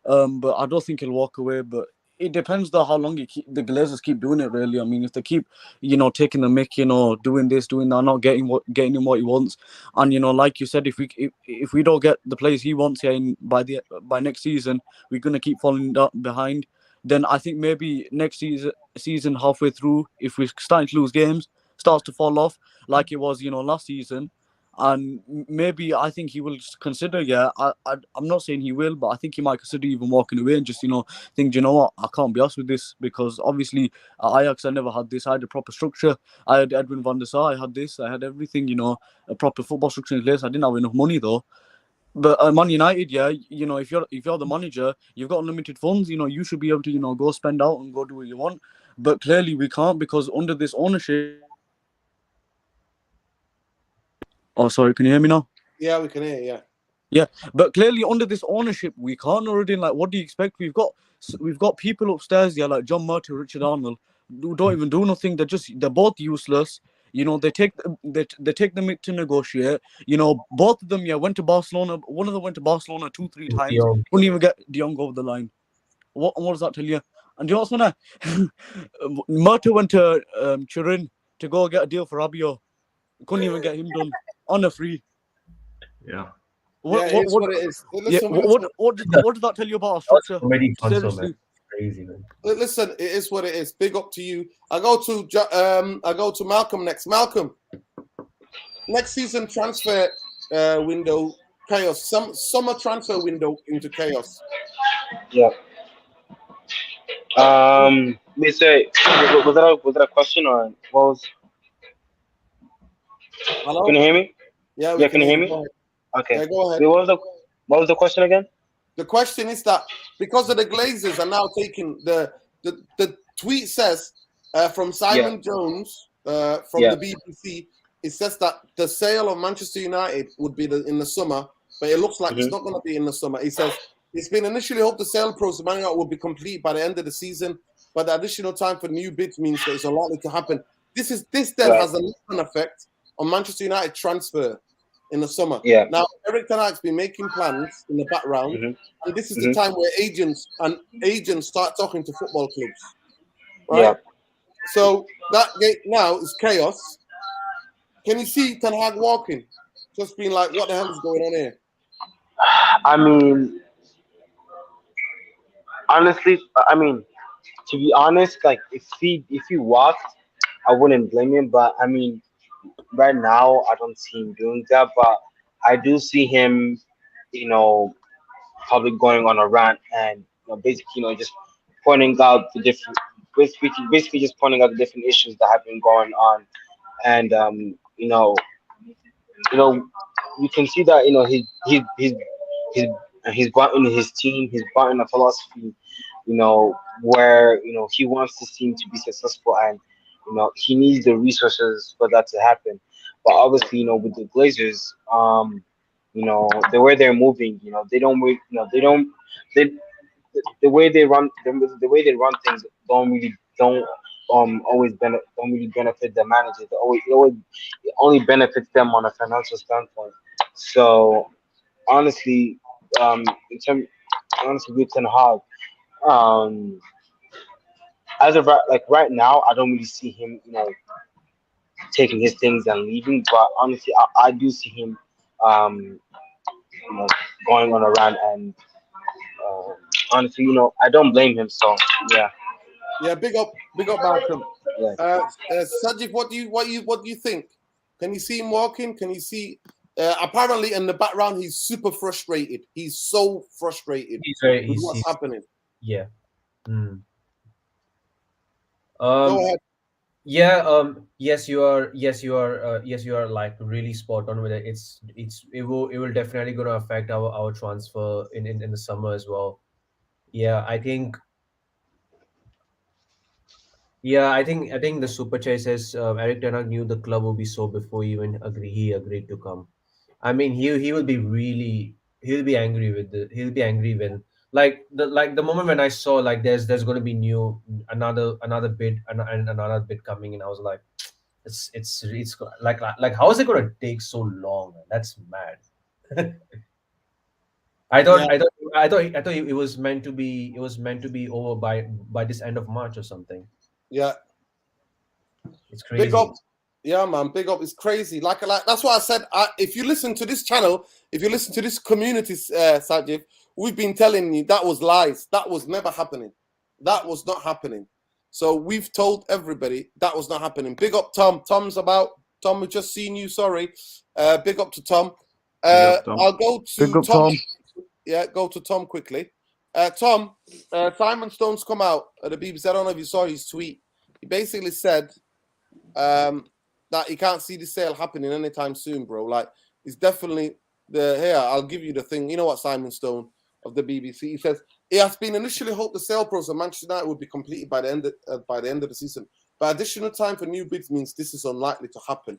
But I don't think he'll walk away. But it depends though how long the Glazers keep doing it. Really, I mean, if they keep, taking the mick, doing this, doing that, not getting him what he wants, and like you said, if we don't get the players he wants here by next season, we're gonna keep falling behind. Then I think maybe next season halfway through, if we're starting to lose games, starts to fall off like it was, last season, and maybe I think he will consider. Yeah, I'm not saying he will, but I think he might consider even walking away and just think, you know what, I can't be asked with this because obviously at Ajax I never had this. I had a proper structure. I had Edwin van der Sar. I had this. I had everything. A proper football structure in place. I didn't have enough money though. But Man United, yeah, if you're the manager, you've got unlimited funds. You should be able to go spend out and go do what you want. But clearly we can't because under this ownership. Oh, sorry, can you hear me now? Yeah, we can hear. Yeah. Yeah, but clearly under this ownership, we can't already. Like, what do you expect? We've got people upstairs, yeah, like John Murty, Richard Arnold, who don't even do nothing. They're both useless. They take them to negotiate. Both of them, yeah, went to Barcelona. One of them went to Barcelona 2-3 De times. Jong. Couldn't even get De Jong over the line. What does that tell you? And do you know what's funny? Murty went to Turin to go get a deal for Rabiot. Couldn't even get him done on a free. Yeah. What, Yeah, what, it's what, what it is. yeah, Listen, what does that tell you about our structure? Comedy transfer, man. Seriously. Crazy, man. listen, it is what it is. Big up to you. I go to Malcolm next. Malcolm, next season transfer window chaos. Summer transfer window into chaos. Yeah. Let me say, was that a question or what was? Hello. Can you hear me? Yeah, we Yeah, can can you hear hear you. Go me? ahead. Okay. Yeah, go ahead. Wait, what was the question again? The question is that because of the Glazers are now taking the tweet says from Simon Jones from Yeah. the BBC, it says that the sale of Manchester United would be in the summer, but it looks like it's not going to be in the summer. He says it's been initially hoped the sale process of Man United will be complete by the end of the season, but the additional time for new bids means that it's unlikely to happen. This then Right. has a knock-on effect on Manchester United transfer in the summer. Yeah. Now, Eric Ten Hag's been making plans in the background, Mhm. and this is the time where agents start talking to football clubs, right? Yeah. So that now is chaos. Can you see Ten Hag walking? Just being like, what the hell is going on here? I mean, honestly, to be honest, like if he walked, I wouldn't blame him. But I mean, right now, I don't see him doing that. But I do see him, you know, probably going on a rant and basically, just pointing out the different, basically just pointing out the different issues that have been going on, and you know, you can see that he's he's brought in his team, he's brought in a philosophy, where he wants this team to be successful, and he needs the resources for that to happen. But obviously, with the Glazers, the way they're moving, they don't, they don't, they the way they run the way they run things don't always don't really benefit the managers. It only benefits them on a financial standpoint. So honestly, in term honestly with Ten Hag, um, as of right now, I don't really see him, taking his things and leaving. But honestly, I do see him, um, going on a run and. Uh, Honestly, I don't blame him. So yeah, Yeah, big up, Malcolm. yeah. Sajid, what do you think? Can you see him walking? Can you see? Apparently, in the background, he's super frustrated. He's so frustrated He's very, with what's happening. yeah. Mm. Go ahead. Yeah. Yes, you are. Yes, you are. Yes, you are like really spot on with it. It will definitely going to affect our transfer in the summer as well. Yeah, I think. Yeah, I think the super chat says Eric Ten Hag knew the club would be so before he agreed to come. I mean, he will be angry when Like the moment when I saw like there's going to be another bid and another bid coming in, I was like, it's like how is it going to take so long? That's mad. Yeah, I thought it was meant to be over by this end of March or something. yeah. It's Big crazy. up. Yeah, man. Big up. It's crazy. Like that's why I said. If you listen to this channel, if you listen to this community, Sajid, we've been telling you that was lies. That was never happening. That was not happening. So we've told everybody that was not happening. Big up, Tom. Tom's about. Tom, we've just seen you. Sorry. Big up to Tom. Big up, Tom. I'll go Big to up, Tom. Tom. Yeah, go to Tom quickly. Tom, Simon Stone's come out at the BBC. I don't know if you saw his tweet. He basically said that he can't see the sale happening anytime soon, bro. Like, it's definitely here. I'll give you the thing. You know what, Simon Stone of the BBC? He says it has been initially hoped the sale process of Manchester United would be completed by the end of the season, but additional time for new bids means this is unlikely to happen.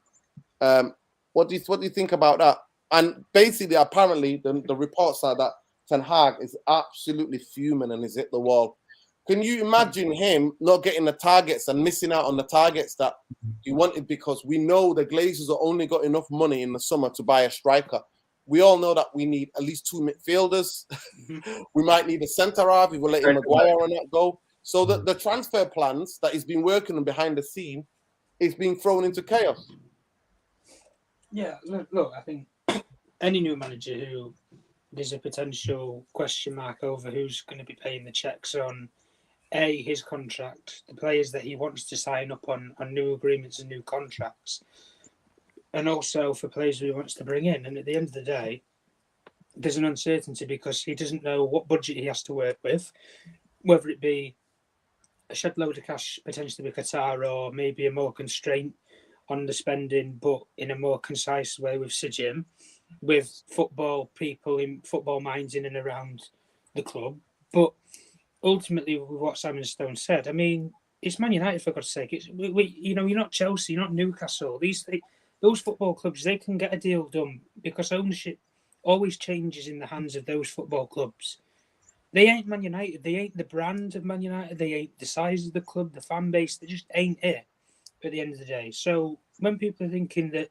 What do you think about that? And basically, apparently, the reports are that Ten Hag is absolutely fuming and is hit the wall. Can you imagine him not getting the targets and missing out on the targets that he wanted? Because we know the Glazers have only got enough money in the summer to buy a striker. We all know that we need at least 2 midfielders. We might need a centre half if we're letting Maguire on that go. So the transfer plans that he's been working on behind the scene is being thrown into chaos. Yeah, look, I think any new manager who there's a potential question mark over who's going to be paying the checks on his contract, the players that he wants to sign up on new agreements and new contracts, and also for players who he wants to bring in. And at the end of the day, there's an uncertainty because he doesn't know what budget he has to work with, whether it be a shed load of cash potentially with Qatar or maybe a more constraint on the spending, but in a more concise way with Sejim, with football people in football minds in and around the club. But ultimately, with what Simon Stone said, I mean, it's Man United, for God's sake. You're not Chelsea, you're not Newcastle. Those football clubs, they can get a deal done because ownership always changes in the hands of those football clubs. They ain't Man United. They ain't the brand of Man United. They ain't the size of the club, the fan base. They just ain't it at the end of the day. So when people are thinking that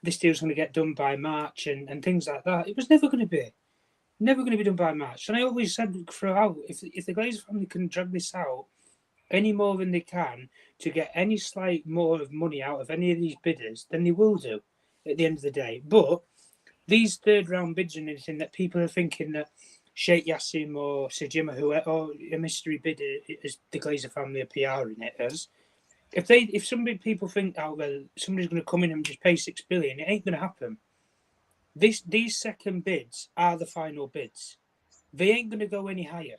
this deal's going to get done by March and things like that, it was never going to be. Never going to be done by March. And I always said throughout, if the Glazer family can drag this out any more than they can to get any slight more of money out of any of these bidders, then they will do at the end of the day. But these third round bids and anything that people are thinking that Sheikh Yassim or Sejim or a mystery bidder is the Glazer family are PRing it as. If people think, oh well, somebody's going to come in and just pay $6 billion, it ain't going to happen. These second bids are the final bids. They ain't going to go any higher.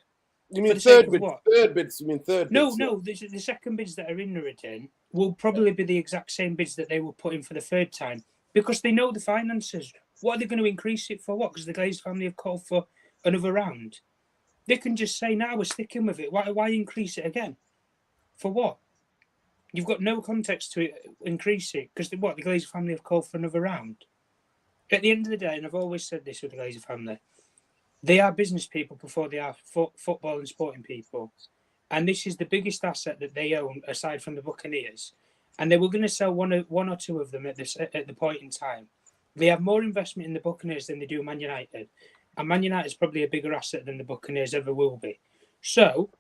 You mean third bids? Third bids? You mean third bids? No. The second bids that are in the return will probably be the exact same bids that they will put in for the third time because they know the finances. What are they going to increase it for? What? Because the Glazer family have called for another round. They can just say, "Now we're sticking with it. Why increase it again? For what? You've got no context to it, increase it because the Glazer family have called for another round." At the end of the day, and I've always said this with the Glazer family, they are business people before they are football and sporting people. And this is the biggest asset that they own aside from the Buccaneers. And they were going to sell one or two of them at the point in time. They have more investment in the Buccaneers than they do Man United. And Man United is probably a bigger asset than the Buccaneers ever will be. So,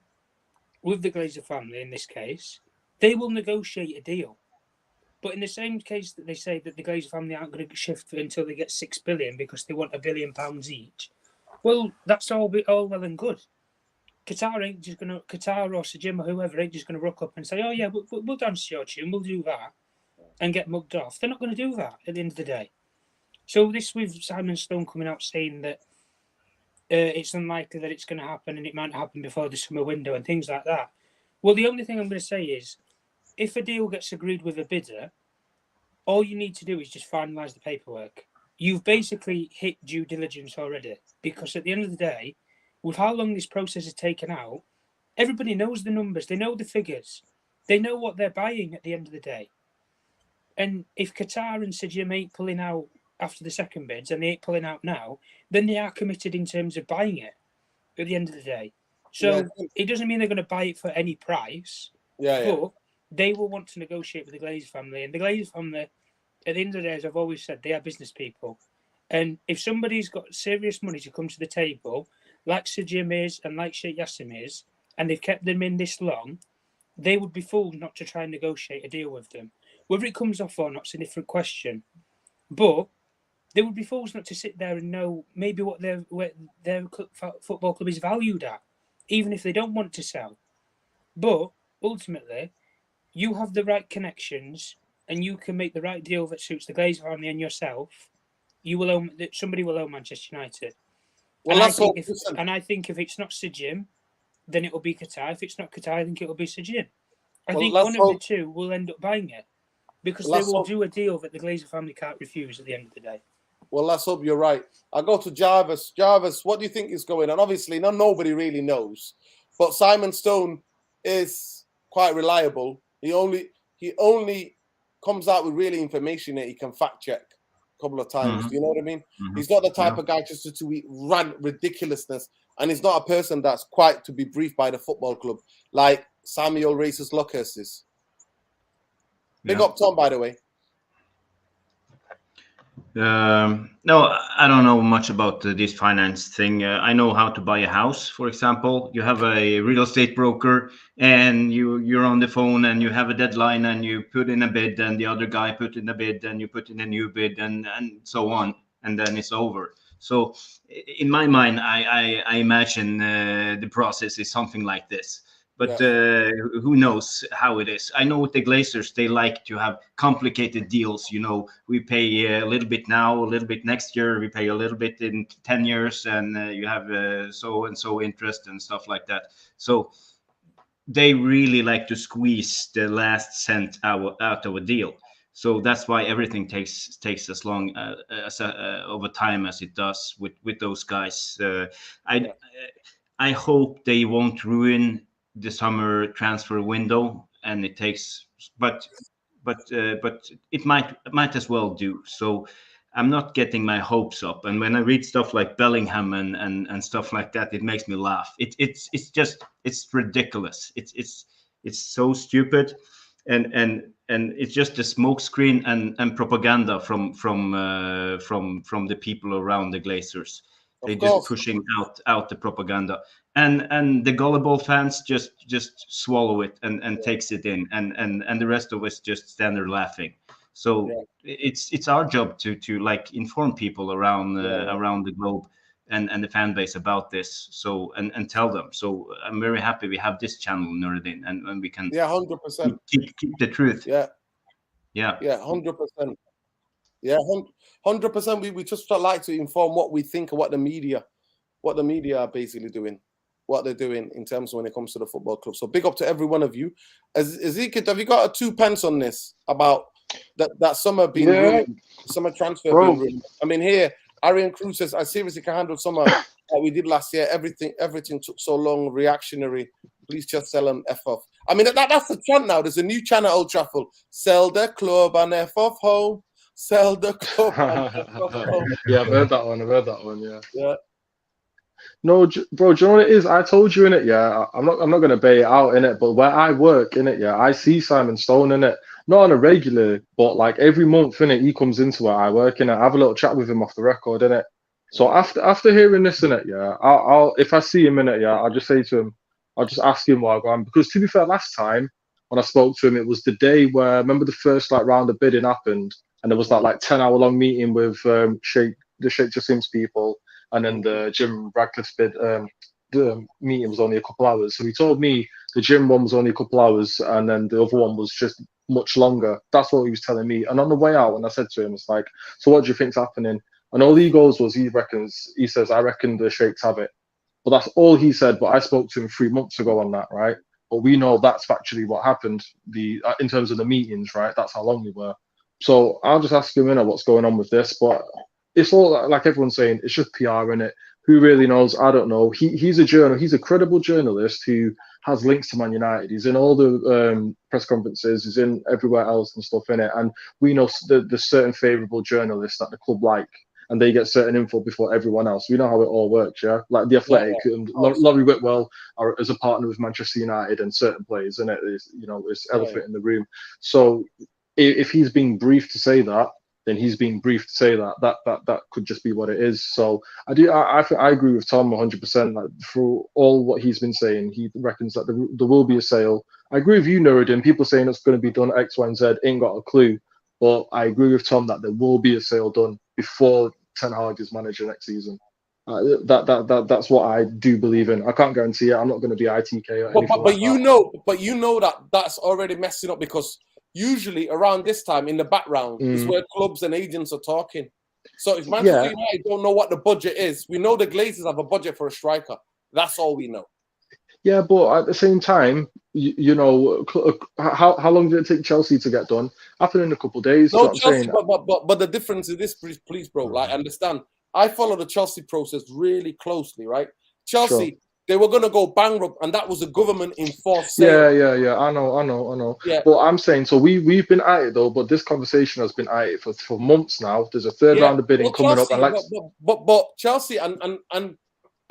with the Glazer family in this case, they will negotiate a deal. But in the same case that they say that the Glazer family aren't going to shift until they get £6 billion because they want £1 billion each, well, that's all well and good. Qatar or Sejim or whoever ain't just going to rock up and say, "Oh yeah, we'll dance your tune, we'll do that," and get mugged off. They're not going to do that at the end of the day. So this with Simon Stone coming out saying that it's unlikely that it's going to happen and it might happen before the summer window and things like that. Well, the only thing I'm going to say is, if a deal gets agreed with a bidder, all you need to do is just finalise the paperwork. You've basically hit due diligence already, because at the end of the day, with how long this process has taken out, everybody knows the numbers, they know the figures, they know what they're buying at the end of the day. And if Qatar and Sejim ain't pulling out after the second bids and they ain't pulling out now, then they are committed in terms of buying it. at the end of the day. So it doesn't mean they're going to buy it for any price. But they will want to negotiate with the Glazer family. And the Glazer family, at the end of the day, as I've always said, they are business people. And if somebody's got serious money to come to the table, like Sir Jim is and like Sheikh Yassim is, and they've kept them in this long, they would be fooled not to try and negotiate a deal with them. Whether it comes off or not is a different question. But they would be fools not to sit there and know maybe what their football club is valued at, even if they don't want to sell. But ultimately, you have the right connections and you can make the right deal that suits the Glazer family and yourself. You will own that. Somebody will own Manchester United. Well, and I think if it's not Sir Jim, then it will be Qatar. If it's not Qatar, I think it will be Sir Jim. I think one of the two will end up buying it because they will do a deal that the Glazer family can't refuse at the end of the day. Well, let's hope you're right. I'll go to Jarvis. Jarvis, what do you think is going on? Obviously, nobody really knows, but Simon Stone is quite reliable. He only comes out with really information that he can fact check a couple of times. Do you know what I mean? He's not the type of guy just to tweet rant ridiculousness, and he's not a person that's quite to be briefed by the football club like Samuel Racist Lockhurst is. Big up Tom, by the way. No, I don't know much about this finance thing. I know how to buy a house, for example. You have a real estate broker and you're on the phone and you have a deadline and you put in a bid and the other guy put in a bid and you put in a new bid and so on, and then it's over. So in my mind, I imagine the process is something like this. But who knows how it is? I know with the Glazers, they like to have complicated deals. You know, we pay a little bit now, a little bit next year. We pay a little bit in 10 years, and you have so and so interest and stuff like that. So they really like to squeeze the last cent out of a deal. So that's why everything takes as long over time as it does with those guys. I hope they won't ruin the summer transfer window, and it takes, but it might as well do. So I'm not getting my hopes up. And when I read stuff like Bellingham and stuff like that, it makes me laugh. It's ridiculous. It's so stupid, and it's just a smokescreen and propaganda from the people around the Glazers. They're just pushing out the propaganda, and the gullible fans just swallow it and takes it in, and the rest of us just stand there laughing. So it's our job to like inform people around the globe and the fan base about this. So and tell them. So I'm very happy we have this channel, Nerdin, and we can 100% keep the truth. 100%. Yeah, 100%. We just like to inform what we think of what the media are basically doing, what they're doing in terms of when it comes to the football club. So big up to every one of you. Ezekiel, have you got a 2 pence on this about that summer being ruined, summer transfer being ruined? I mean, here, Arian Cruz says, I seriously can handle summer like we did last year. Everything took so long, reactionary. Please just sell them F off. I mean, that's the chant now. There's a new chant at Old Trafford. Sell the club and F off home. Sell the club. Yeah, I've heard that one. Yeah. No, bro, do you know what it is? I told you in it. Yeah, I'm not going to bait it out in it. But where I work in it, yeah, I see Simon Stone in it. Not on a regular, but like every month in it, he comes into where I work in it. I have a little chat with him off the record in it. So after hearing this in it, yeah, I'll if I see him in it, yeah, I'll just say to him, I'll just ask him why I go on. Because to be fair, last time when I spoke to him, it was the day where remember the first like round of bidding happened. And there was that like 10-hour-long meeting with the Sheikh Jassim's people, and then the Jim Radcliffe's bid. The meeting was only a couple hours. So he told me the Jim one was only a couple hours, and then the other one was just much longer. That's what he was telling me. And on the way out, when I said to him, it's like, so what do you think's happening? And all he goes was, he says, I reckon the Sheikhs have it. But that's all he said. But I spoke to him 3 months ago on that, right? But we know that's actually what happened. In terms of the meetings, right? That's how long we were. So I'll just ask him, what's going on with this. But it's all like everyone's saying, it's just PR in it. Who really knows? I don't know. He's a credible journalist who has links to Man United. He's in all the press conferences. He's in everywhere else and stuff in it. And we know there's certain favourable journalists that the club like. and they get certain info before everyone else. We know how it all works, yeah. Like the Athletic, and Laurie Whitwell is a partner with Manchester United and certain players, and it is, you know, it's elephant in the room. So if he's being briefed to say that, then he's being briefed to say that. That could just be what it is. So I agree with Tom 100%. Like, through all what he's been saying, he reckons that there will be a sale. I agree with you, Nuruddin. People saying it's going to be done X, Y, and Z ain't got a clue. But I agree with Tom that there will be a sale done before Ten Hag is manager next season. That's what I do believe in. I can't guarantee it. I'm not going to be ITK or anything but you know that that's already messing up, because usually around this time in the background is where clubs and agents are talking. So if Manchester United don't know what the budget is, we know the Glazers have a budget for a striker. That's all we know. Yeah, but at the same time, you know, how long did it take Chelsea to get done? Happened in a couple of days. No, Chelsea, but the difference is this, please, bro. Like, understand, I follow the Chelsea process really closely, right? Chelsea, they were going to go bankrupt, and that was a government-enforced sale. Yeah. I know. Yeah. But I'm saying, so we've been at it though, but this conversation has been at it for months now. There's a third round of bidding coming up, and like, but Chelsea and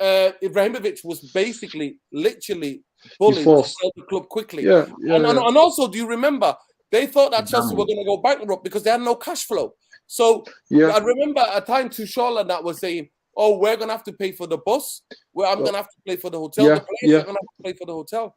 Ibrahimovic was basically literally bullied to sell the club quickly. And also, do you remember they thought that Chelsea were going to go bankrupt because they had no cash flow? So I remember at a time Tuchel and that was saying, "Oh, we're going to have to pay for the bus. I'm going to have to pay for the hotel. The players are going to have to pay for the hotel."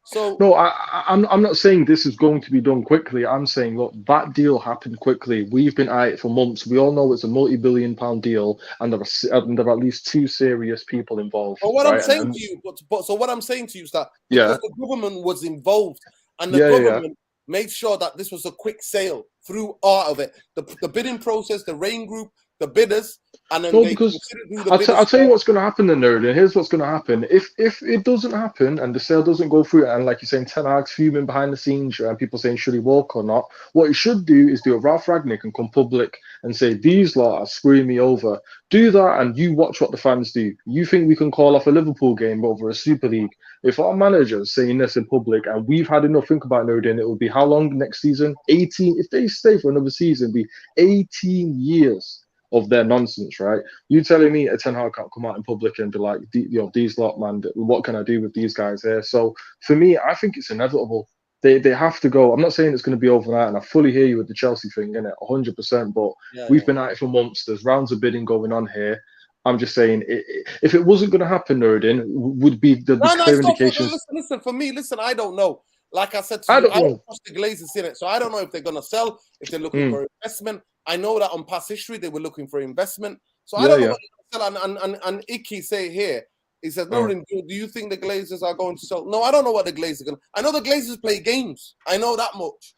So no, I'm not saying this is going to be done quickly. I'm saying, look, that deal happened quickly. We've been at it for months. We all know it's a multi-billion-pound deal, and there are at least two serious people involved. But what I'm saying to you, so what I'm saying to you is that because the government was involved, and the government made sure that this was a quick sale through all of it, the bidding process, the Rain Group, the bidders, and then I'll tell you what's going to happen then, Nerd. And here's what's going to happen: if it doesn't happen and the sale doesn't go through, and like you're saying, Ten Hag's fuming behind the scenes, and people saying should he walk or not, what he should do is do a Ralph Ragnick and come public and say these lot are screwing me over. Do that, and you watch what the fans do. You think we can call off a Liverpool game over a Super League? If our manager's saying this in public, and we've had enough, think about Nerd, and it will be how long next season? 18. If they stay for another season, it'll be 18 years of their nonsense, right? You telling me a Ten Hag can't come out in public and be like, these lot, man, what can I do with these guys here? So for me, I think it's inevitable. They have to go. I'm not saying it's going to be overnight, and I fully hear you with the Chelsea thing, innit? 100%. But we've been at it for months. There's rounds of bidding going on here. I'm just saying, if it wasn't going to happen, Nurdin, would be the clear indications. Listen, for me, I don't know. Like I said to you, I don't trust the Glazers in it, so I don't know if they're going to sell, if they're looking for investment. I know that on past history they were looking for investment, so I don't know what they're going to sell. And Icky say here, he says, "Nuruddin, do you think the Glazers are going to sell?" No, I don't know what the Glazers are going to. I know the Glazers play games. I know that much.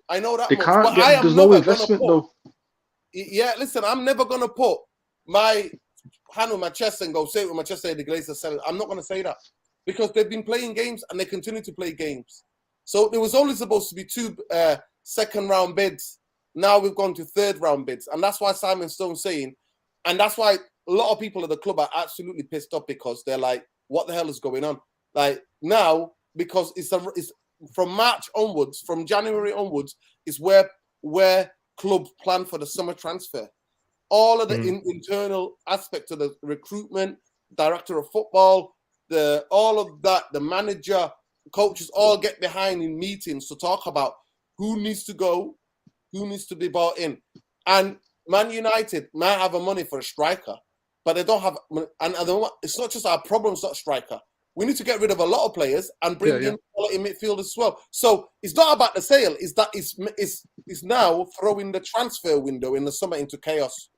I know that much. But I am there's no investment though. Yeah, listen, I'm never going to put my hand on my chest and say it with my chest, say the Glazers sell it. I'm not going to say that because they've been playing games and they continue to play games. So there was only supposed to be 2 second round bids. Now we've gone to 3rd round bids. And that's why Simon Stone's saying, and that's why a lot of people at the club are absolutely pissed off because they're like, what the hell is going on? Like now, because it's from March onwards, from January onwards, is where clubs plan for the summer transfer. All of the internal aspects of the recruitment, director of football, all of that, the manager, coaches all get behind in meetings to talk about who needs to go, who needs to be bought in. And Man United might have a money for a striker, but they don't have. And it's not just our problem, it's not striker. We need to get rid of a lot of players and bring in quality midfielders as well. So it's not about the sale. It's that it's now throwing the transfer window in the summer into chaos.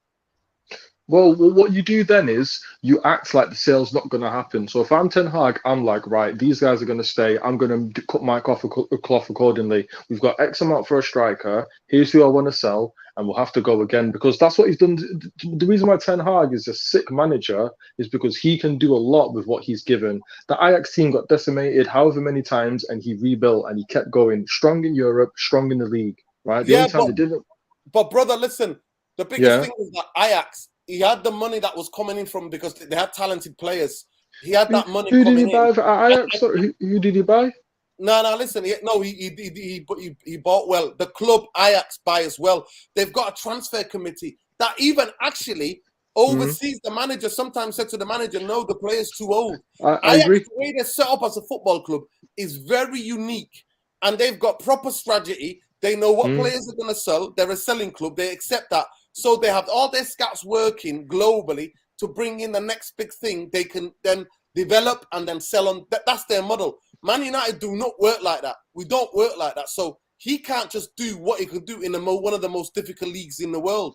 Well, what you do then is you act like the sale's not going to happen. So if I'm Ten Hag, I'm like, right, these guys are going to stay. I'm going to cut my cloth accordingly. We've got X amount for a striker. Here's who I want to sell, and we'll have to go again because that's what he's done. The reason why Ten Hag is a sick manager is because he can do a lot with what he's given. The Ajax team got decimated however many times, and he rebuilt and he kept going. Strong in Europe, strong in the league, right? The only time they didn't. But brother, listen, the biggest thing is that Ajax. He had the money that was coming in from because they had talented players. He had that money. Who did he buy for Ajax? Who did he buy? No. Listen, he bought well. The club Ajax buy as well. They've got a transfer committee. that even actually overseas. The manager sometimes said to the manager, "No, the player's too old." I agree. The way they're set up as a football club is very unique, and they've got proper strategy. They know what players are going to sell. They're a selling club. They accept that, so they have all their scouts working globally to bring in the next big thing. They can then develop and then sell on. That's their model. Man United do not work like that. We don't work like that. So he can't just do what he could do in one of the most difficult leagues in the world.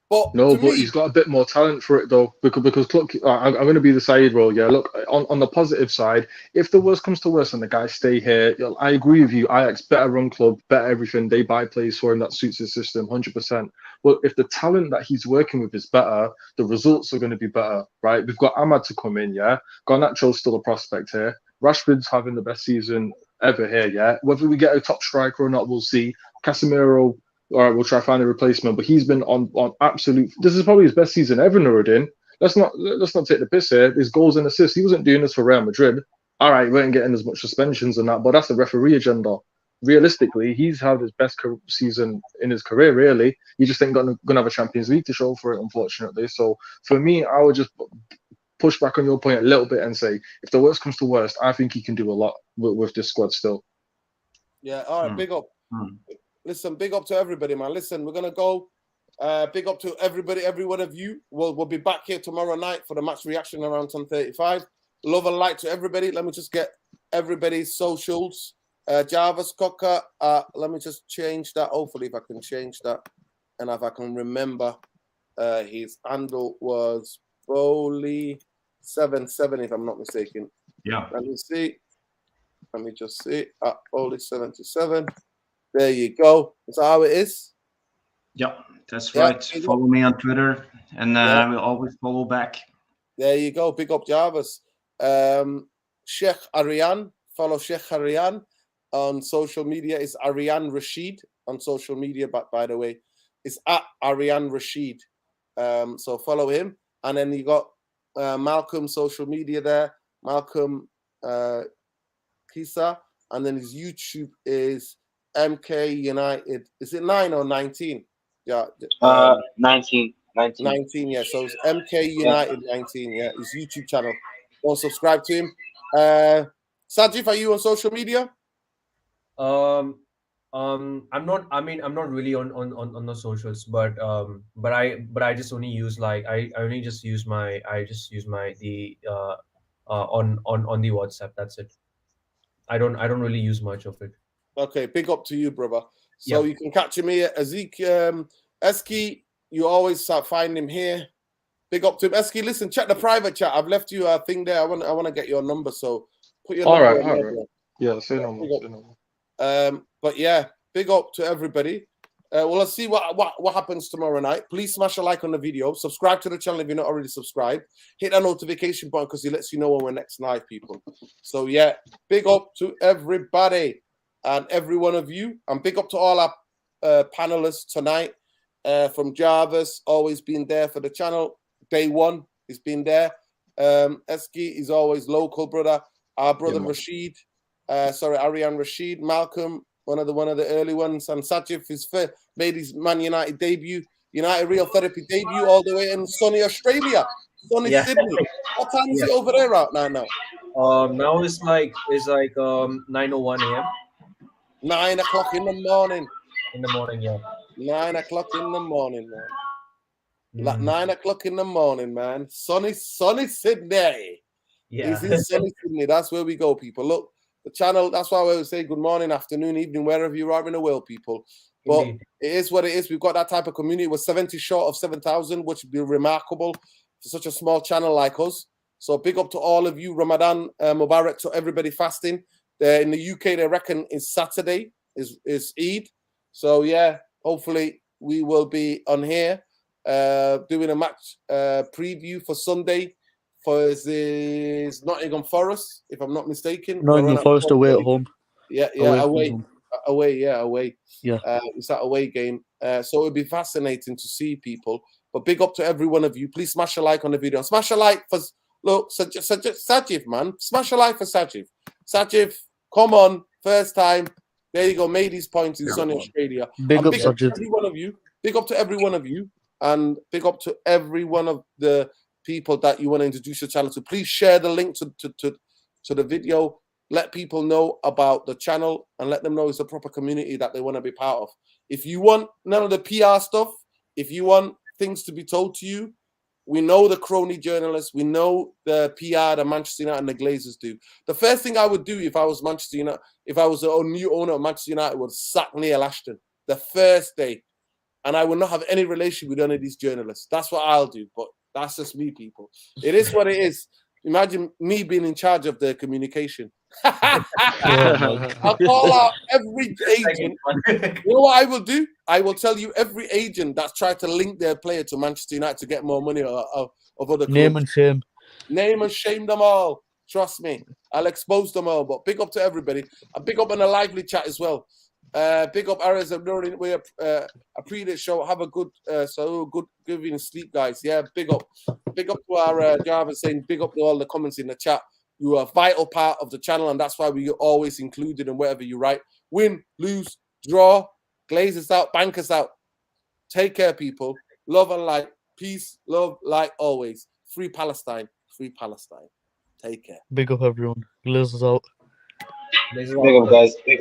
But he's got a bit more talent for it though, because look, I'm going to be the side role. Yeah, look, on the positive side, if the worst comes to worst and the guys stay here, I agree with you. Ajax better run club, better everything. They buy players for him that suits his system, 100%. But if the talent that he's working with is better, the results are going to be better, right? We've got Ahmad to come in, yeah. Garnacho's still a prospect here. Rashford's having the best season ever here, yeah. Whether we get a top striker or not, we'll see. Casemiro. All right, we'll try to find a replacement, but he's been on absolute. This is probably his best season ever, Nuruddin. Let's not take the piss here. His goals and assists. He wasn't doing this for Real Madrid. All right, we weren't getting as much suspensions and that, but that's a referee agenda. Realistically, he's had his best season in his career. Really, he just ain't gonna have a Champions League to show for it, unfortunately. So for me, I would just push back on your point a little bit and say, if the worst comes to worst, I think he can do a lot with this squad still. Yeah. All right. Big up. Listen, big up to everybody, man. Listen, we're gonna go. Big up to everybody, every one of you. We'll be back here tomorrow night for the match reaction around 10:35. Love and light to everybody. Let me just get everybody's socials. Jarvis Cocker. Let me just change that. Hopefully, if I can change that, and if I can remember, his handle was Bowley77, if I'm not mistaken. Yeah. Let me see. Let me just see. Bowley77. There you go. That's how it is. Yeah, that's right. Follow me on Twitter, and I will always follow back. There you go. Big up Jarvis. Sheikh Arian. Follow Sheikh Arian on social media. It's Arian Rashid on social media. But by the way, it's at Arian Rashid. So follow him. And then you got Malcolm's social media there. Malcolm Kisa. And then his YouTube is MK United. Is it 9 or 19? Yeah. 19. 19, yeah. So it's MK United 19, yeah. His YouTube channel. Go subscribe to him. Sajif, are you on social media? I'm not. I mean, I'm not really on the socials, but I just only use on the WhatsApp. That's it. I don't really use much of it. Okay, big up to you, brother. So you can catch him here. Ezekiel Eski, you always find him here. Big up to him. Eski, listen, check the private chat. I've left you a thing there. I want to get your number, so put your number on there. Right. Yeah, say no more. But yeah, big up to everybody. Well, let's see what happens tomorrow night. Please smash a like on the video. Subscribe to the channel if you're not already subscribed. Hit that notification button because it lets you know when we're next live, people. So yeah, big up to everybody and every one of you. And big up to all our panelists tonight. From Jarvis, always been there for the channel. Day one, he's been there. Eski is always local, brother. Our brother Rashid. Arian Rashid. Malcolm, one of the early ones. And Sajif made his Man United debut. United Real Therapy debut all the way in sunny Australia. Sunny Sydney. What time is it over there right now? Now it's like 9:01 a.m. 9 o'clock in the morning. In the morning, yeah. 9 o'clock in the morning, man. Like 9 o'clock in the morning, man. Sunny Sydney. Yeah. It's in sunny Sydney. That's where we go, people. Look, the channel, that's why we always say good morning, afternoon, evening, wherever you are in the world, people. But it is what it is. We've got that type of community. We're 70 short of 7,000, which would be remarkable for such a small channel like us. So big up to all of you. Ramadan Mubarak to everybody fasting. In the UK, they reckon is Saturday, is Eid. So yeah, hopefully we will be on here doing a match preview for Sunday for this Nottingham Forest, if I'm not mistaken. Nottingham Forest away at home. Yeah, away. Yeah. It's that away game. So it would be fascinating to see people. But big up to every one of you. Please smash a like on the video. Smash a like for Sajif, man. Smash a like for Sajif. Sajif, come on, first time. There you go. Made his points in sunny Australia. Big up, Sajif. Every one of you. Big up to every one of you. And big up to every one of the people that you want to introduce your channel to. Please share the link to the video. Let people know about the channel and let them know it's a proper community that they want to be part of. If you want none of the PR stuff, if you want things to be told to you, we know the crony journalists, we know the PR that Manchester United and the Glazers do. The first thing I would do if I was Manchester United, if I was a new owner of Manchester United, would sack Neil Ashton the first day. And I will not have any relation with any of these journalists. That's what I'll do. But that's just me, people. It is what it is. Imagine me being in charge of the communication. I'll call out every agent. You know what I will do? I will tell you every agent that's tried to link their player to Manchester United to get more money of other clubs. Name and shame. Name and shame them all. Trust me. I'll expose them all. But big up to everybody. And big up on a lively chat as well. Big up Ares and Nurin. We appreciate the show. Have a good good evening sleep, guys. Yeah, big up. Big up to our Jarvis saying big up to all the comments in the chat. You are a vital part of the channel, and that's why we always included in whatever you write. Win, lose, draw, Glazers out, bankers out. Take care, people. Love and light. Peace, love, light, always. Free Palestine. Free Palestine. Take care. Big up, everyone. Glazers out. Big up, guys. Big up.